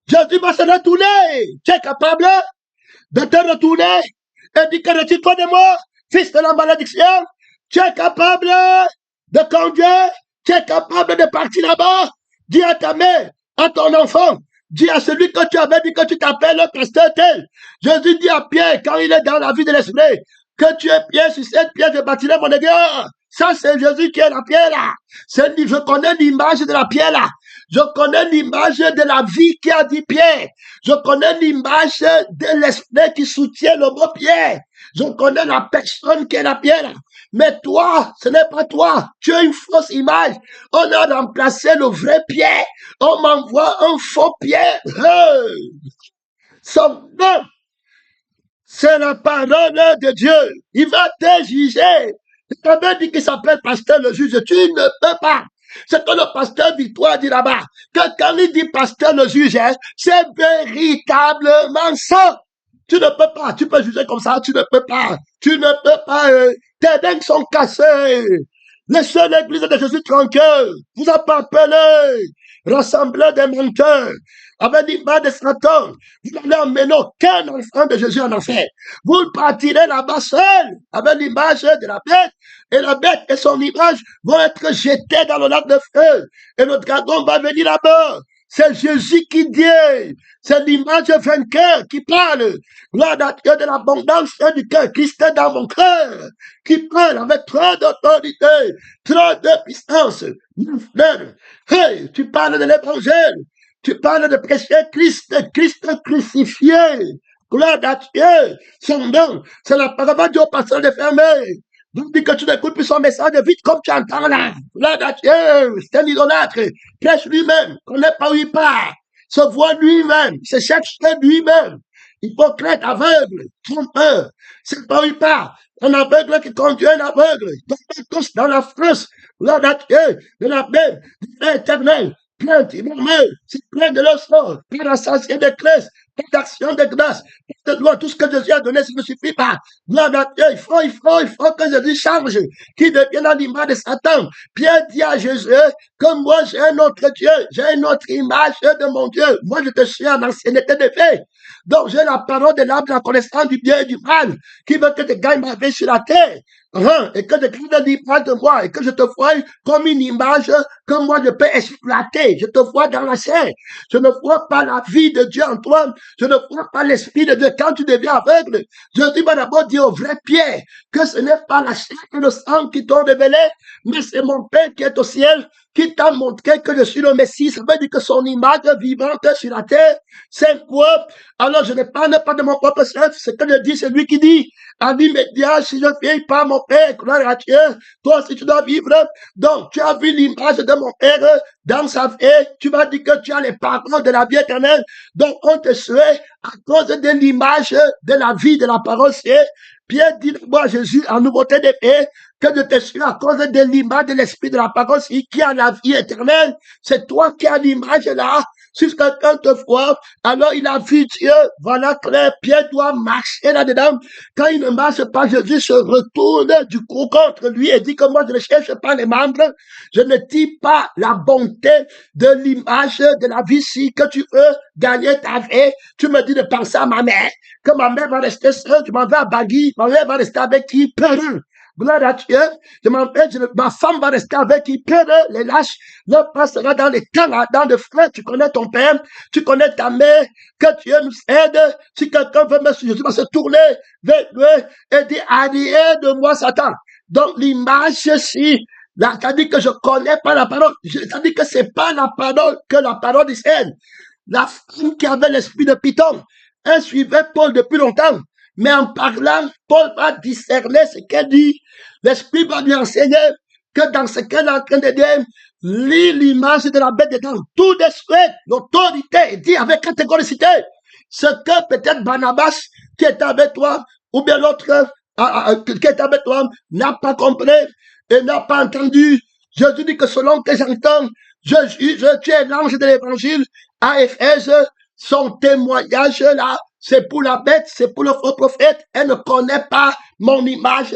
S1: Jésus va se retourner. Tu es capable de te retourner et dire que retire-toi de moi, fils de la malédiction. Tu es capable de conduire. Tu es capable de partir là-bas. Dis à ta mère, à ton enfant, dis à celui que tu avais dit que tu t'appelles pasteur tel. Jésus dit à Pierre, quand il est dans la vie de l'esprit, que tu es pierre, sur cette pierre, je bâtirai mon église. Ça, c'est Jésus qui est la pierre là. Je connais l'image de la pierre là. Je connais l'image de la vie qui a dit Pierre. Je connais l'image de l'esprit qui soutient le mot Pierre. Je connais la personne qui est la pierre. Mais toi, ce n'est pas toi. Tu as une fausse image. On a remplacé le vrai Pierre. On m'envoie un faux Pierre. Son nom, c'est la parole de Dieu. Il va te juger. Quand même dit qu'il s'appelle pasteur le juge, tu ne peux pas. C'est que le pasteur Victoire dit là-bas, que quand il dit pasteur le juge, c'est véritablement ça. Tu ne peux pas, tu peux juger comme ça, tu ne peux pas. Tu ne peux pas, tes dingues sont cassés. Laissez l'église de Jésus tranquille. Vous a pas appelé. Rassemblez des menteurs. Avec l'image de Satan, vous n'allez emmener aucun enfant de Jésus en enfer. Vous partirez là-bas seul, avec l'image de la bête, et la bête et son image vont être jetés dans le lac de feu, et le dragon va venir là-bas. C'est Jésus qui dit, c'est l'image vainqueur qui parle. Là, de l'abondance du cœur, Christ est dans mon cœur, qui parle avec trop d'autorité, trop de puissance. Mon frère, hey, tu parles de l'évangile. Tu parles de prêcher Christ crucifié. Gloire à Dieu. Son nom, c'est la parole du pasteur de fermer. Donc, dis que tu n'écoutes plus son message vite comme tu entends là. Gloire à Dieu. C'est un idolâtre. Prêche lui-même. Connaît pas où il part. Se voit lui-même. Se cherche lui-même. Hypocrite, aveugle, trompeur. C'est pas où il part. Un aveugle qui conduit un aveugle. Donc, tous dans la France. Gloire à Dieu. De la même. Éternel. Plainte, il murmure, c'est plein de leur sort, pas d'assassin de grâce, pas d'action de grâce, pas de loi, tout ce que Jésus a donné, ça ne suffit pas. Gloire à Dieu, il faut que Jésus change, qu'il devienne l'image de Satan. Pierre dit à Jésus que moi j'ai un autre Dieu, j'ai une autre image de mon Dieu. Moi je te suis en ancienneté de fait. Donc j'ai la parole de l'âme, la connaissance du bien et du mal, qui veut que tu gagnes ma vie sur la terre. Et que je garde l'image de moi, et que je te vois comme une image que moi je peux exploiter. Je te vois dans la chair. Je ne vois pas la vie de Dieu en toi. Je ne vois pas l'esprit de Dieu quand tu deviens aveugle. Jésus m'a d'abord dit au vrai Pierre que ce n'est pas la chair et le sang qui t'ont révélé, mais c'est mon Père qui est au ciel qui t'a montré que je suis le Messie. Ça veut dire que son image vivante sur la terre, c'est quoi? Alors je ne parle pas de mon propre chef. Ce que je dis, c'est lui qui dit. À l'immédiat, si je ne vieillis pas, mon Père, gloire à Dieu, toi aussi tu dois vivre. Donc, tu as vu l'image de mon Père dans sa vie. Tu m'as dit que tu as les paroles de la vie éternelle. Donc, on te souhaite à cause de l'image de la vie de la parole. Pierre dit moi Jésus en nouveauté des faits que je te suis à cause de l'image de l'esprit de la parole qui a la vie éternelle. C'est toi qui as l'image là. Si quelqu'un te voit, alors il a vu Dieu. Voilà clair, Pierre doit marcher là-dedans. Quand il ne marche pas, Jésus se retourne du coup contre lui et dit que moi je ne cherche pas les membres. Je ne dis pas la bonté de l'image de la vie. Si que tu veux gagner ta vie, tu me dis de penser à ma mère, que ma mère va rester seule, tu m'en vas à Bagui, ma mère va rester avec qui? Perdu. Gloire à Dieu, ma femme va rester avec qui? Perdu, les lâches, le passera dans les temps, dans le feu. Tu connais ton père, tu connais ta mère, que Dieu nous aide. Si quelqu'un veut me suivre, je vais se tourner vers lui et dire, arrière de moi, Satan. Donc, l'image, si, là, ça dit que je connais pas la parole. Ça dit que c'est pas la parole que la parole d'Israël. La femme qui avait l'esprit de Python, elle suivait Paul depuis longtemps. Mais en parlant, Paul va discerner ce qu'elle dit. L'esprit va lui enseigner que dans ce qu'elle est en train de dire, lis l'image de la bête dedans. Tout de suite, l'autorité dit avec catégoricité ce que peut-être Barnabas qui est avec toi, ou bien l'autre qui est avec toi, n'a pas compris et n'a pas entendu. Jésus dit que selon que j'entends, tu es l'ange de l'évangile à Éphèse, son témoignage là, c'est pour la bête, c'est pour le faux prophète. Elle ne connaît pas mon image.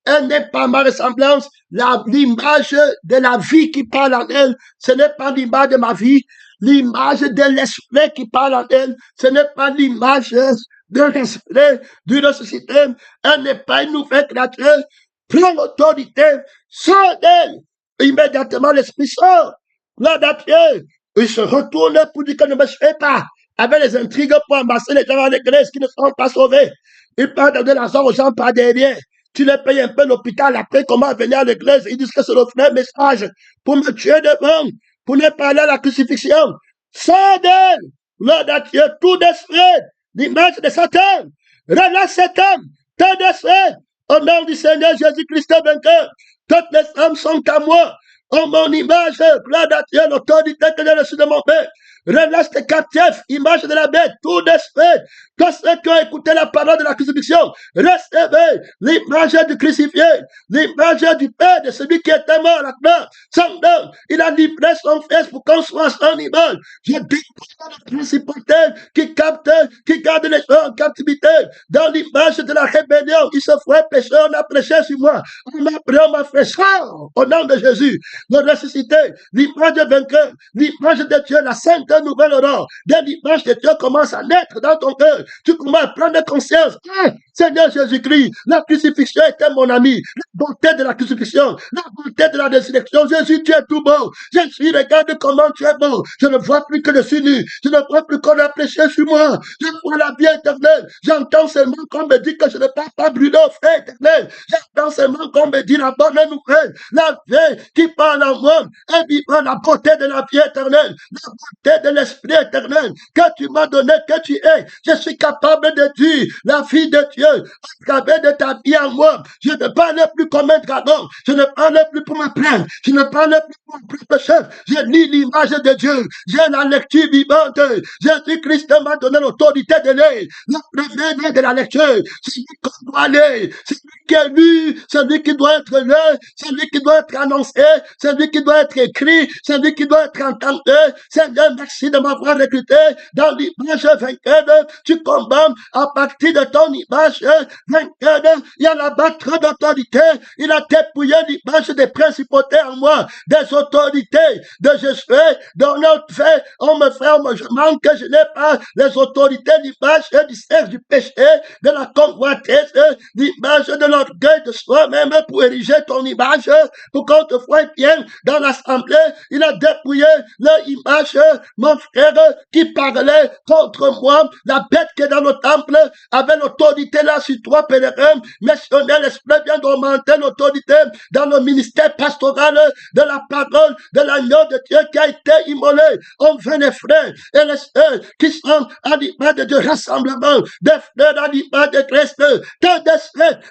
S1: Elle n'est pas ma ressemblance. L'image de la vie qui parle en elle, ce n'est pas l'image de ma vie. L'image de l'esprit qui parle en elle, ce n'est pas l'image de l'esprit d'une société. Elle n'est pas une nouvelle créature. Prends l'autorité, sort d'elle. Immédiatement, l'esprit sort. Là, Dieu, il se retourne pour dire que ne me fais pas. avec les intrigues pour amasser les gens dans l'église qui ne seront pas sauvés. Ils parlent de donner l'argent aux gens par derrière. Tu les payes un peu l'hôpital, après comment venir à l'église. Ils disent que c'est le vrai message pour me tuer devant, pour ne pas aller à la crucifixion. Sors d'elle, Lord à Dieu, tout détruit, l'image de Satan. Relâche cet homme, te détruit. Au nom du Seigneur Jésus-Christ vainqueur, toutes les âmes sont à moi. En mon image, gloire à Dieu, l'autorité que j'ai reçue de mon Père. Relâche tes captifs, image de la bête, tout d'esprit. Tous ceux qui ont écouté la parole de la crucifixion, recevez l'image du crucifié, l'image du Père, de celui qui était mort à la croix. Son nom, il a livré son fils pour qu'on soit son image. Je déclare la principauté qui capte, qui garde les gens en captivité. Dans l'image de la rébellion, il se ferait péché, on a prêché sur moi. On m'a fait ça. Au nom de Jésus, le ressuscité, l'image de vainqueur, l'image de Dieu, la sainte nouvelle aurore, de l'image de Dieu commence à naître dans ton cœur. Tu commences à prendre conscience. Seigneur Jésus-Christ, la crucifixion était mon ami. La bonté de la crucifixion, la bonté de la résurrection. Jésus, tu es tout beau. Je suis, regarde comment tu es beau. Je ne vois plus que je suis nu. Je ne vois plus qu'on a prêché sur moi. Je vois la vie éternelle. J'entends seulement qu'on me dit que je ne peux pas brûler au feu éternel. J'entends seulement qu'on me dit la bonne nouvelle. La vie qui parle en moi. Et vivant la beauté de la vie éternelle. La beauté de l'esprit éternel que tu m'as donné, que tu es. Je suis capable de dire la vie de Dieu à travers de ta vie en moi. Je ne parle plus comme un dragon. Je ne parle plus pour me plaindre. Je ne parle plus pour mon propre chef. Je lis l'image de Dieu. J'ai la lecture vivante. Jésus-Christ m'a donné l'autorité de lire. La première de la lecture. C'est lui qu'on doit lire. C'est lui qui est lu. C'est lui qui doit être lu. C'est lui qui doit être annoncé. C'est lui qui doit être écrit. C'est lui qui doit être entendu. Seigneur, merci de m'avoir recruté dans l'image vainqueur. Tu combats à partir de ton image vainqueur. Il y a là-bas trop d'autorité. Il a dépouillé l'image des principautés en moi, des autorités de Jésus, de notre fait. On me fait, je manque, je n'ai pas les autorités d'image du sexe, du péché, de la convoitise, l'image de l'orgueil de soi-même pour ériger ton image, pour qu'on te voie bien dans l'assemblée. Il a dépouillé l'image, mon frère, qui parlait contre moi, la bête qui est dans le temple, avait l'autorité là sur toi, pèlerin, missionnaire, l'esprit vient d'augmenter l'autorité dans le ministère pastoral de la parole de l'agneau de Dieu qui a été immolé. On veut les frères et les sœurs qui sont à l'image de Dieu, rassemblement, des frères à l'image de Christ,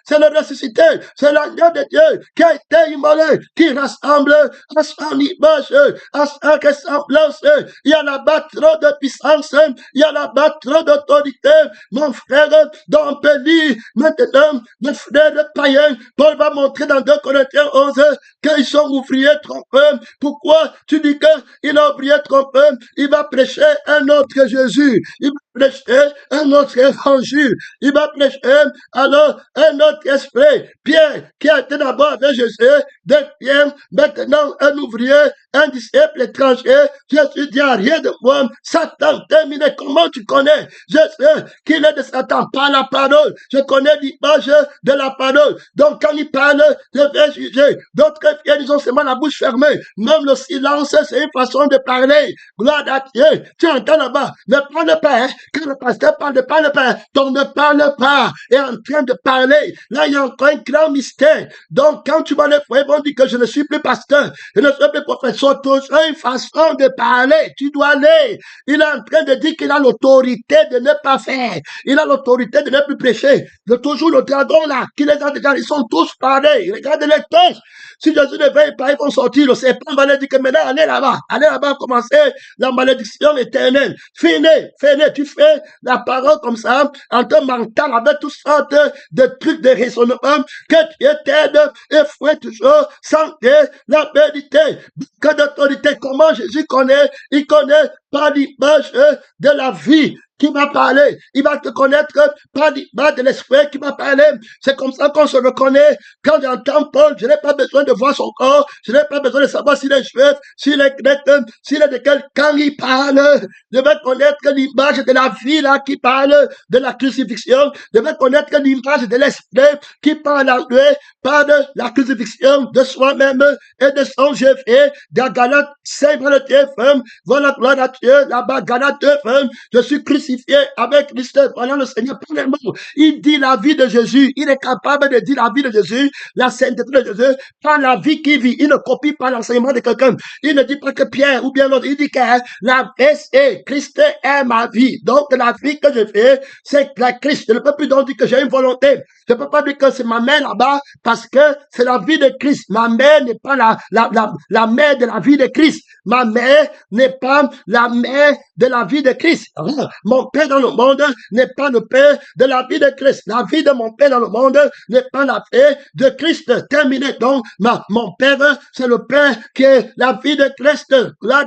S1: c'est le ressuscité, c'est l'agneau de Dieu qui a été immolé, qui rassemble à son image, à sa ressemblance. Il y a là-bas trop de puissance, il y a là-bas trop d'autorité, mon frère, dont on peut lire maintenant, mon frère païen, Paul va montrer dans 2 Corinthiens 11 qu'ils sont ouvriers trompeurs. Pourquoi tu dis qu'il est ouvrier trompeur? Il va prêcher un autre Jésus, il va prêcher un autre évangile, il va prêcher alors un autre esprit. Pierre, qui a été d'abord avec Jésus, devient maintenant un ouvrier, un disciple étranger. Jésus dit à rien de moi. Satan terminé. Comment tu connais? Je sais qu'il est de Satan par la parole. Je connais l'image de la parole. Donc quand il parle, je vais juger. D'autres viennent, ils ont seulement la bouche fermée. Même le silence, c'est une façon de parler. Gloire à Dieu. Tu entends là-bas. Ne parle pas. Hein? Quand le pasteur parle, ne parle pas. Donc ne parle pas. Et en train de parler. Là, il y a encore un grand mystère. Donc quand tu vas les frères, ils vont dire que je ne suis plus pasteur. Je ne suis plus professeur. Toujours une façon de parler. Tu dois aller. Il est en train de dire qu'il a l'autorité de ne pas faire. Il a l'autorité de ne plus prêcher. De toujours le dragon là, qui les a déjà, ils sont tous pareils. Regardez-les tous. Si Jésus ne veille pas, ils vont sortir. Le serpent va leur dire que maintenant, allez là-bas, commencer la malédiction éternelle. Fini. Tu fais la parole comme ça, en te mental, avec toutes sortes de trucs de raisonnement, que Dieu t'aide et fouet toujours sans la vérité. Que d'autorité, comment Jésus connaît? Il connaît par l'image de la vie. qui va parler. Il va te connaître par l'image de l'esprit qui va parler. C'est comme ça qu'on se reconnaît. Quand j'entends Paul, je n'ai pas besoin de voir son corps. Je n'ai pas besoin de savoir s'il est juif, s'il est grec, s'il est de quel camp il parle. Je vais connaître l'image de la vie là qui parle de la crucifixion. Je vais connaître l'image de l'esprit qui parle en lui, par de la crucifixion de soi-même et de son Jésus. Dans Galates 5, voilà, gloire à Dieu, là-bas, Galates 2, je suis crucifié avec Christ. Voilà le Seigneur, premièrement, il dit la vie de Jésus. Il est capable de dire la vie de Jésus, la sainteté de Jésus, par la vie qu'il vit. Il ne copie pas l'enseignement de quelqu'un. Il ne dit pas que Pierre ou bien l'autre. Il dit que la vie est Christ est ma vie. Donc, la vie que je fais, c'est la Christ. Je ne peux plus donc dire que j'ai une volonté. Je ne peux pas dire que c'est ma mère là-bas parce que c'est la vie de Christ. Ma mère n'est pas la mère de la vie de Christ. Ma mère n'est pas la mère de la vie de Christ. Mon père dans le monde n'est pas le père de la vie de Christ. La vie de mon père dans le monde n'est pas la vie de Christ. Terminé. Donc, mon père, c'est le père qui est la vie de Christ. Là,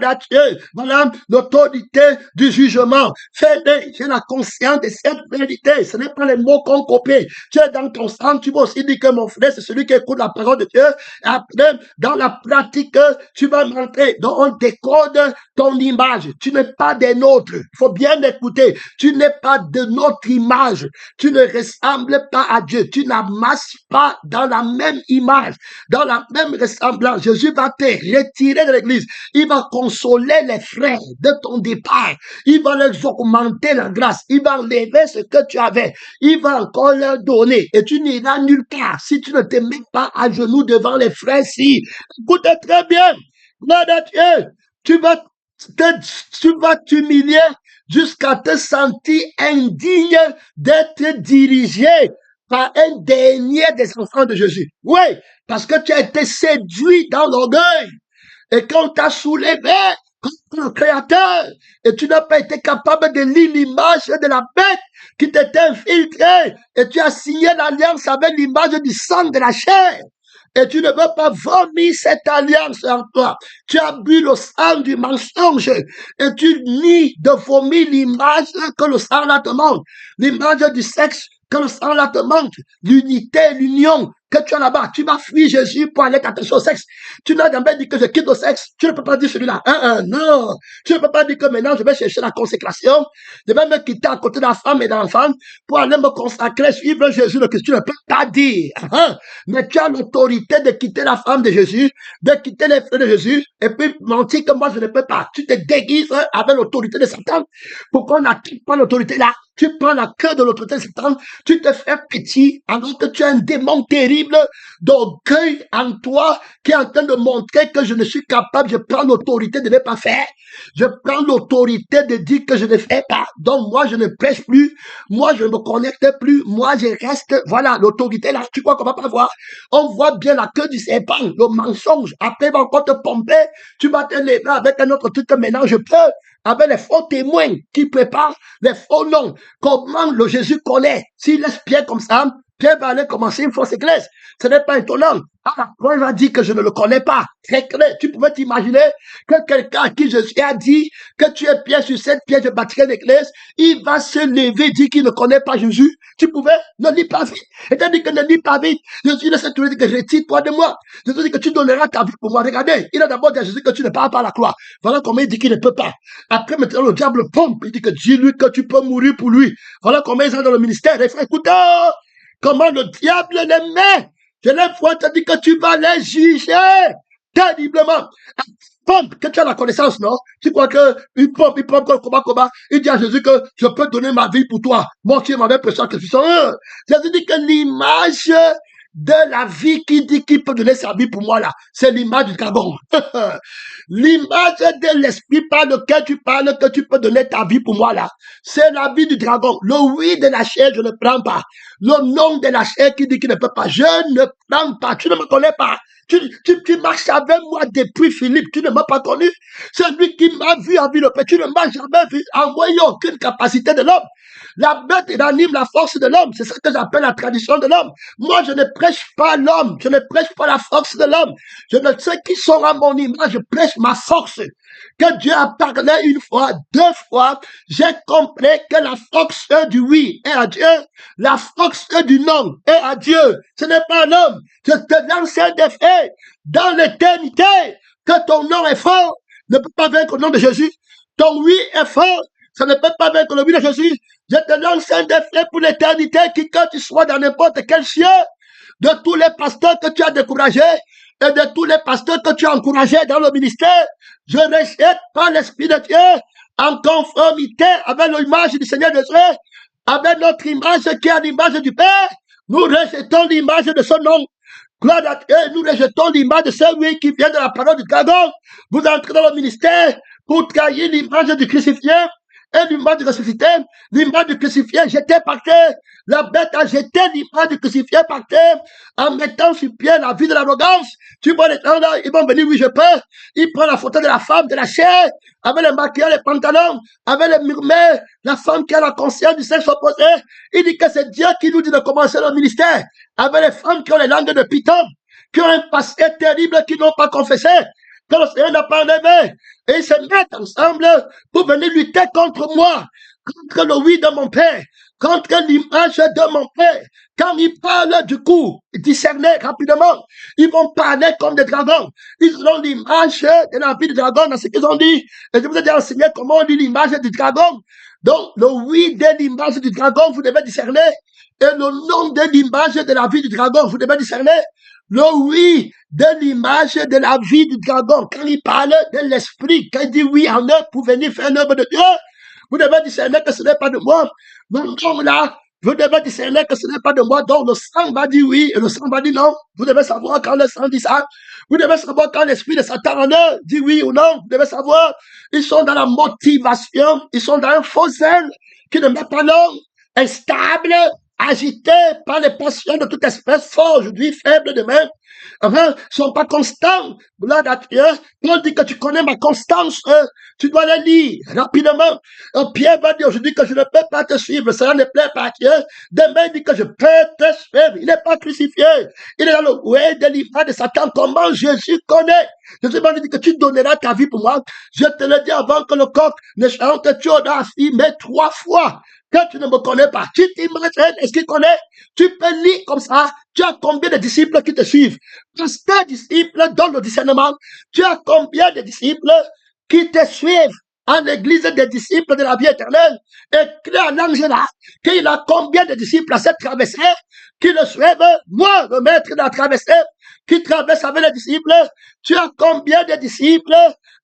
S1: voilà l'autorité du jugement. J'ai la conscience de cette vérité. Ce n'est pas les mots qu'on copie. Tu es dans ton sang, tu vas aussi dire que mon frère, c'est celui qui écoute la parole de Dieu. Après, dans la pratique, tu vas montrer. Donc, on décode ton image. Tu n'es pas des nôtres. Il faut bien écouter. Tu n'es pas de notre image. Tu ne ressembles pas à Dieu. Tu n'amasses pas dans la même image, dans la même ressemblance. Jésus va te retirer de l'église. Il va consoler les frères de ton départ. Il va leur augmenter la grâce. Il va enlever ce que tu avais. Il va encore leur donner. Et tu n'iras nulle part si tu ne te mets pas à genoux devant les frères. Si, écoutez très bien. Dieu, tu vas t'humilier jusqu'à te sentir indigne d'être dirigé par un dernier des enfants de Jésus. Oui, parce que tu as été séduit dans l'orgueil. Et quand on t'a soulevé comme le Créateur, et tu n'as pas été capable de lire l'image de la bête qui t'était infiltrée, et tu as signé l'alliance avec l'image du sang de la chair. Et tu ne veux pas vomir cette alliance en toi. Tu as bu le sang du mensonge et tu nies de vomir l'image que le sang là te montre. L'image du sexe que le sang là te montre. L'unité, l'union que tu as là-bas. Tu vas fuir Jésus pour aller t'attacher au sexe. Tu n'as jamais dit que je quitte le sexe. Tu ne peux pas dire celui-là. Non. Tu ne peux pas dire que maintenant je vais chercher la consécration. Je vais me quitter à côté de la femme et de l'enfant pour aller me consacrer, suivre Jésus le Christ. Tu ne peux pas dire. Mais tu as l'autorité de quitter la femme de Jésus, de quitter les frères de Jésus, et puis mentir que moi je ne peux pas. Tu te déguises avec l'autorité de Satan. Pourquoi n'acquitte pas l'autorité là? Tu prends la queue de l'autorité de Satan, tu te fais petit, alors que tu as un démon terrible d'orgueil en toi qui est en train de montrer que je ne suis capable. Je prends l'autorité de ne pas faire. Je prends l'autorité de dire que je ne fais pas. Donc moi, je ne prêche plus. Moi, je ne me connecte plus. Moi, je reste. Voilà, l'autorité là, tu crois qu'on va pas voir? On voit bien la queue du serpent, le mensonge. Après, il va encore te pomper. Tu vas te lever avec un autre truc que maintenant je peux. Avec les faux témoins qui préparent les faux noms. Comment le Jésus connaît? S'il laisse Pierre comme ça, Pierre va aller commencer une fausse église. Ce n'est pas étonnant. Après, il va dire que je ne le connais pas. Très clair. Tu pouvais t'imaginer que quelqu'un à qui Jésus a dit que tu es Pierre sur cette pierre, je bâtirai l'église. Il va se lever et dire qu'il ne connaît pas Jésus. Tu pouvais ne lis pas vite. Et tu as dit que ne lis pas vite. Jésus ne s'est toujours dit que retire-toi de moi. Jésus dit que tu donneras ta vie pour moi. Regardez, il a d'abord dit à Jésus que tu ne parles pas à la croix. Voilà comment il dit qu'il ne peut pas. Après, maintenant, le diable pompe. Il dit que dis-lui que tu peux mourir pour lui. Voilà comment ils sont dans le ministère. Et frère, écoute, comment le diable les met. Je l'ai fois te dit que tu vas les juger terriblement. Pompe, que tu as la connaissance, non? Tu crois que il pompe, combat. Il dit à Jésus que je peux donner ma vie pour toi. Moi, tu m'avais prêché que tu sens. Jésus dit que l'image de la vie qui dit qu'il peut donner sa vie pour moi là, c'est l'image du dragon. L'image de l'esprit par lequel tu parles que tu peux donner ta vie pour moi là, c'est la vie du dragon. Le oui de la chair, je ne prends pas. Le non de la chair qui dit qu'il ne peut pas, je ne prends pas. Tu ne me connais pas. Tu marches avec moi depuis Philippe, tu ne m'as pas connu. C'est lui qui m'a vu en vie le Père. Tu ne m'as jamais vu en voyant aucune capacité de l'homme. La bête anime la force de l'homme. C'est ce que j'appelle la tradition de l'homme. Moi, je ne prêche pas l'homme. Je ne prêche pas la force de l'homme. Je ne sais qui sont à mon image. Je prêche ma force. Que Dieu a parlé une fois, deux fois. J'ai compris que la force du oui est à Dieu. La force du non est à Dieu. Ce n'est pas un homme. Je te lance un défi dans l'éternité. Que ton nom est fort. Ne peut pas vaincre le nom de Jésus. Ton oui est fort. Ça ne peut pas vaincre le oui de Jésus. Je te lance un défi pour l'éternité, qui quand tu sois dans n'importe quel ciel, de tous les pasteurs que tu as découragés et de tous les pasteurs que tu as encouragés dans le ministère, je rejette par l'Esprit de Dieu en conformité avec l'image du Seigneur de Dieu, avec notre image qui est l'image du Père. Nous rejetons l'image de son nom. Gloire à Dieu, nous rejetons l'image de celui qui vient de la parole du dragon. Vous entrez dans le ministère pour trahir l'image du crucifié. Et l'image du ressuscité, l'image du crucifié jeté par terre. La bête a jeté l'image du crucifié par terre en mettant sur pied la vie de l'arrogance. Tu vois les gens là, ils vont venir, oui je peux. Ils prennent la photo de la femme, de la chair, avec les maquillages, les pantalons, avec les murmures, la femme qui a la conscience du sexe opposé. Il dit que c'est Dieu qui nous dit de commencer le ministère. Avec les femmes qui ont les langues de python, qui ont un passé terrible, qui n'ont pas confessé. Que le Seigneur n'a pas enlevé. Et ils se mettent ensemble pour venir lutter contre moi, contre le oui de mon Père, contre l'image de mon Père. Quand ils parlent du coup, discerner rapidement, ils vont parler comme des dragons. Ils ont l'image de la vie du dragon dans ce qu'ils ont dit. Et je vous ai déjà enseigné comment on lit l'image du dragon. Donc, le oui de l'image du dragon, vous devez discerner. Et le non de l'image de la vie du dragon, vous devez discerner. Le oui de l'image de la vie du dragon, quand il parle de l'esprit, quand il dit oui en eux pour venir faire l'œuvre de Dieu, vous devez discerner que ce n'est pas de moi. Donc là, vous devez discerner que ce n'est pas de moi. Donc le sang va dire oui et le sang va dire non. Vous devez savoir quand le sang dit ça. Vous devez savoir quand l'esprit de Satan en eux dit oui ou non. Vous devez savoir. Ils sont dans la motivation. Ils sont dans un faux zèle qui ne met pas l'homme instable, agité par les passions de toute espèce, fort aujourd'hui, faible demain. Enfin, ils sont pas constants. Là, Paul dit que tu connais ma constance. Tu dois le lire rapidement. Pierre va dire aujourd'hui que je ne peux pas te suivre. Cela ne plaît pas à Dieu. Demain, il dit que je peux te suivre. Il n'est pas crucifié. Il est dans le way de l'image de Satan. Comment Jésus connaît? Jésus m'a dit que tu donneras ta vie pour moi. Je te le dis avant que le coq ne chante, tu auras affirmé 3 fois que tu ne me connais pas. Tu t'imagines, est-ce qu'il connaît? Tu peux lire comme ça. Tu as combien de disciples qui te suivent? Parce que disciples dans le discernement, tu as combien de disciples qui te suivent en l'église des disciples de la vie éternelle? Et à l'Angela, qu'il a combien de disciples à cette traversée qui le suivent? Moi, le maître de la traversée, qui traverse avec les disciples, tu as combien de disciples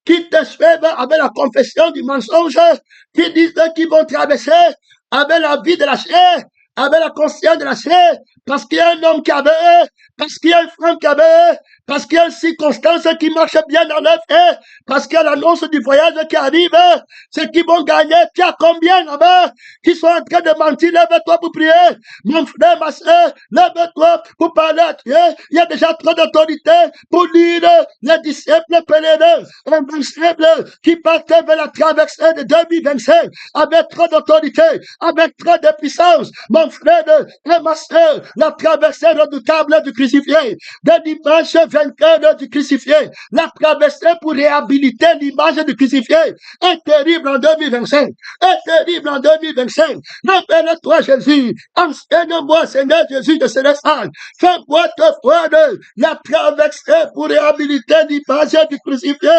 S1: qui te suivent avec la confession du mensonge, qui disent qu'ils vont traverser avec la vie de la chair, avec la conscience de la chair, parce qu'il y a un homme qui avait, parce qu'il y a une femme qui avait, parce qu'il y a une circonstance qui marche bien dans leur vie, parce qu'il y a l'annonce du voyage qui arrive, ceux qui vont gagner, tu as combien là-bas qui sont en train de mentir? Lève-toi pour prier. Mon frère, ma soeur, lève-toi pour parler à Dieu. Il y a déjà trop d'autorité pour lire les disciples pèlerins, invincibles, qui partent vers la traversée de 2025 avec trop d'autorité, avec trop de puissance. Mon frère et ma soeur, la traversée redoutable du crucifié, de l'image vainqueur du crucifié, la traversée pour réhabiliter l'image du crucifié est terrible en 2025, est terrible en 2025. Rappelle-toi Jésus, enseigne-moi Seigneur Jésus de Célestin, fais-moi te voir la traversée pour réhabiliter l'image du crucifié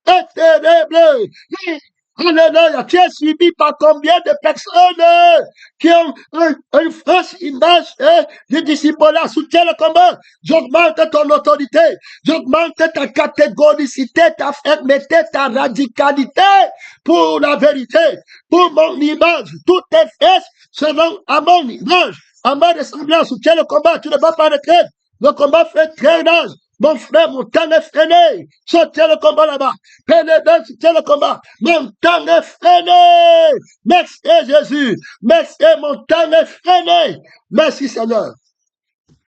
S1: est terrible. Alléluia, tu es suivi par combien de personnes qui ont une fausse image du disciple-là? Soutiens le combat. J'augmente ton autorité. J'augmente ta catégoricité, ta fermeté, ta radicalité pour la vérité, pour mon image. Toutes tes fesses seront à mon image, à ma ressemblance. Soutiens le combat. Tu ne vas pas retraite. Le combat fait très large. Mon frère, mon temps est freiné. Soutiens le combat là-bas. Pénédant, soutiens le combat. Mon temps est freiné. Merci Jésus. Merci, mon temps est freiné. Merci Seigneur.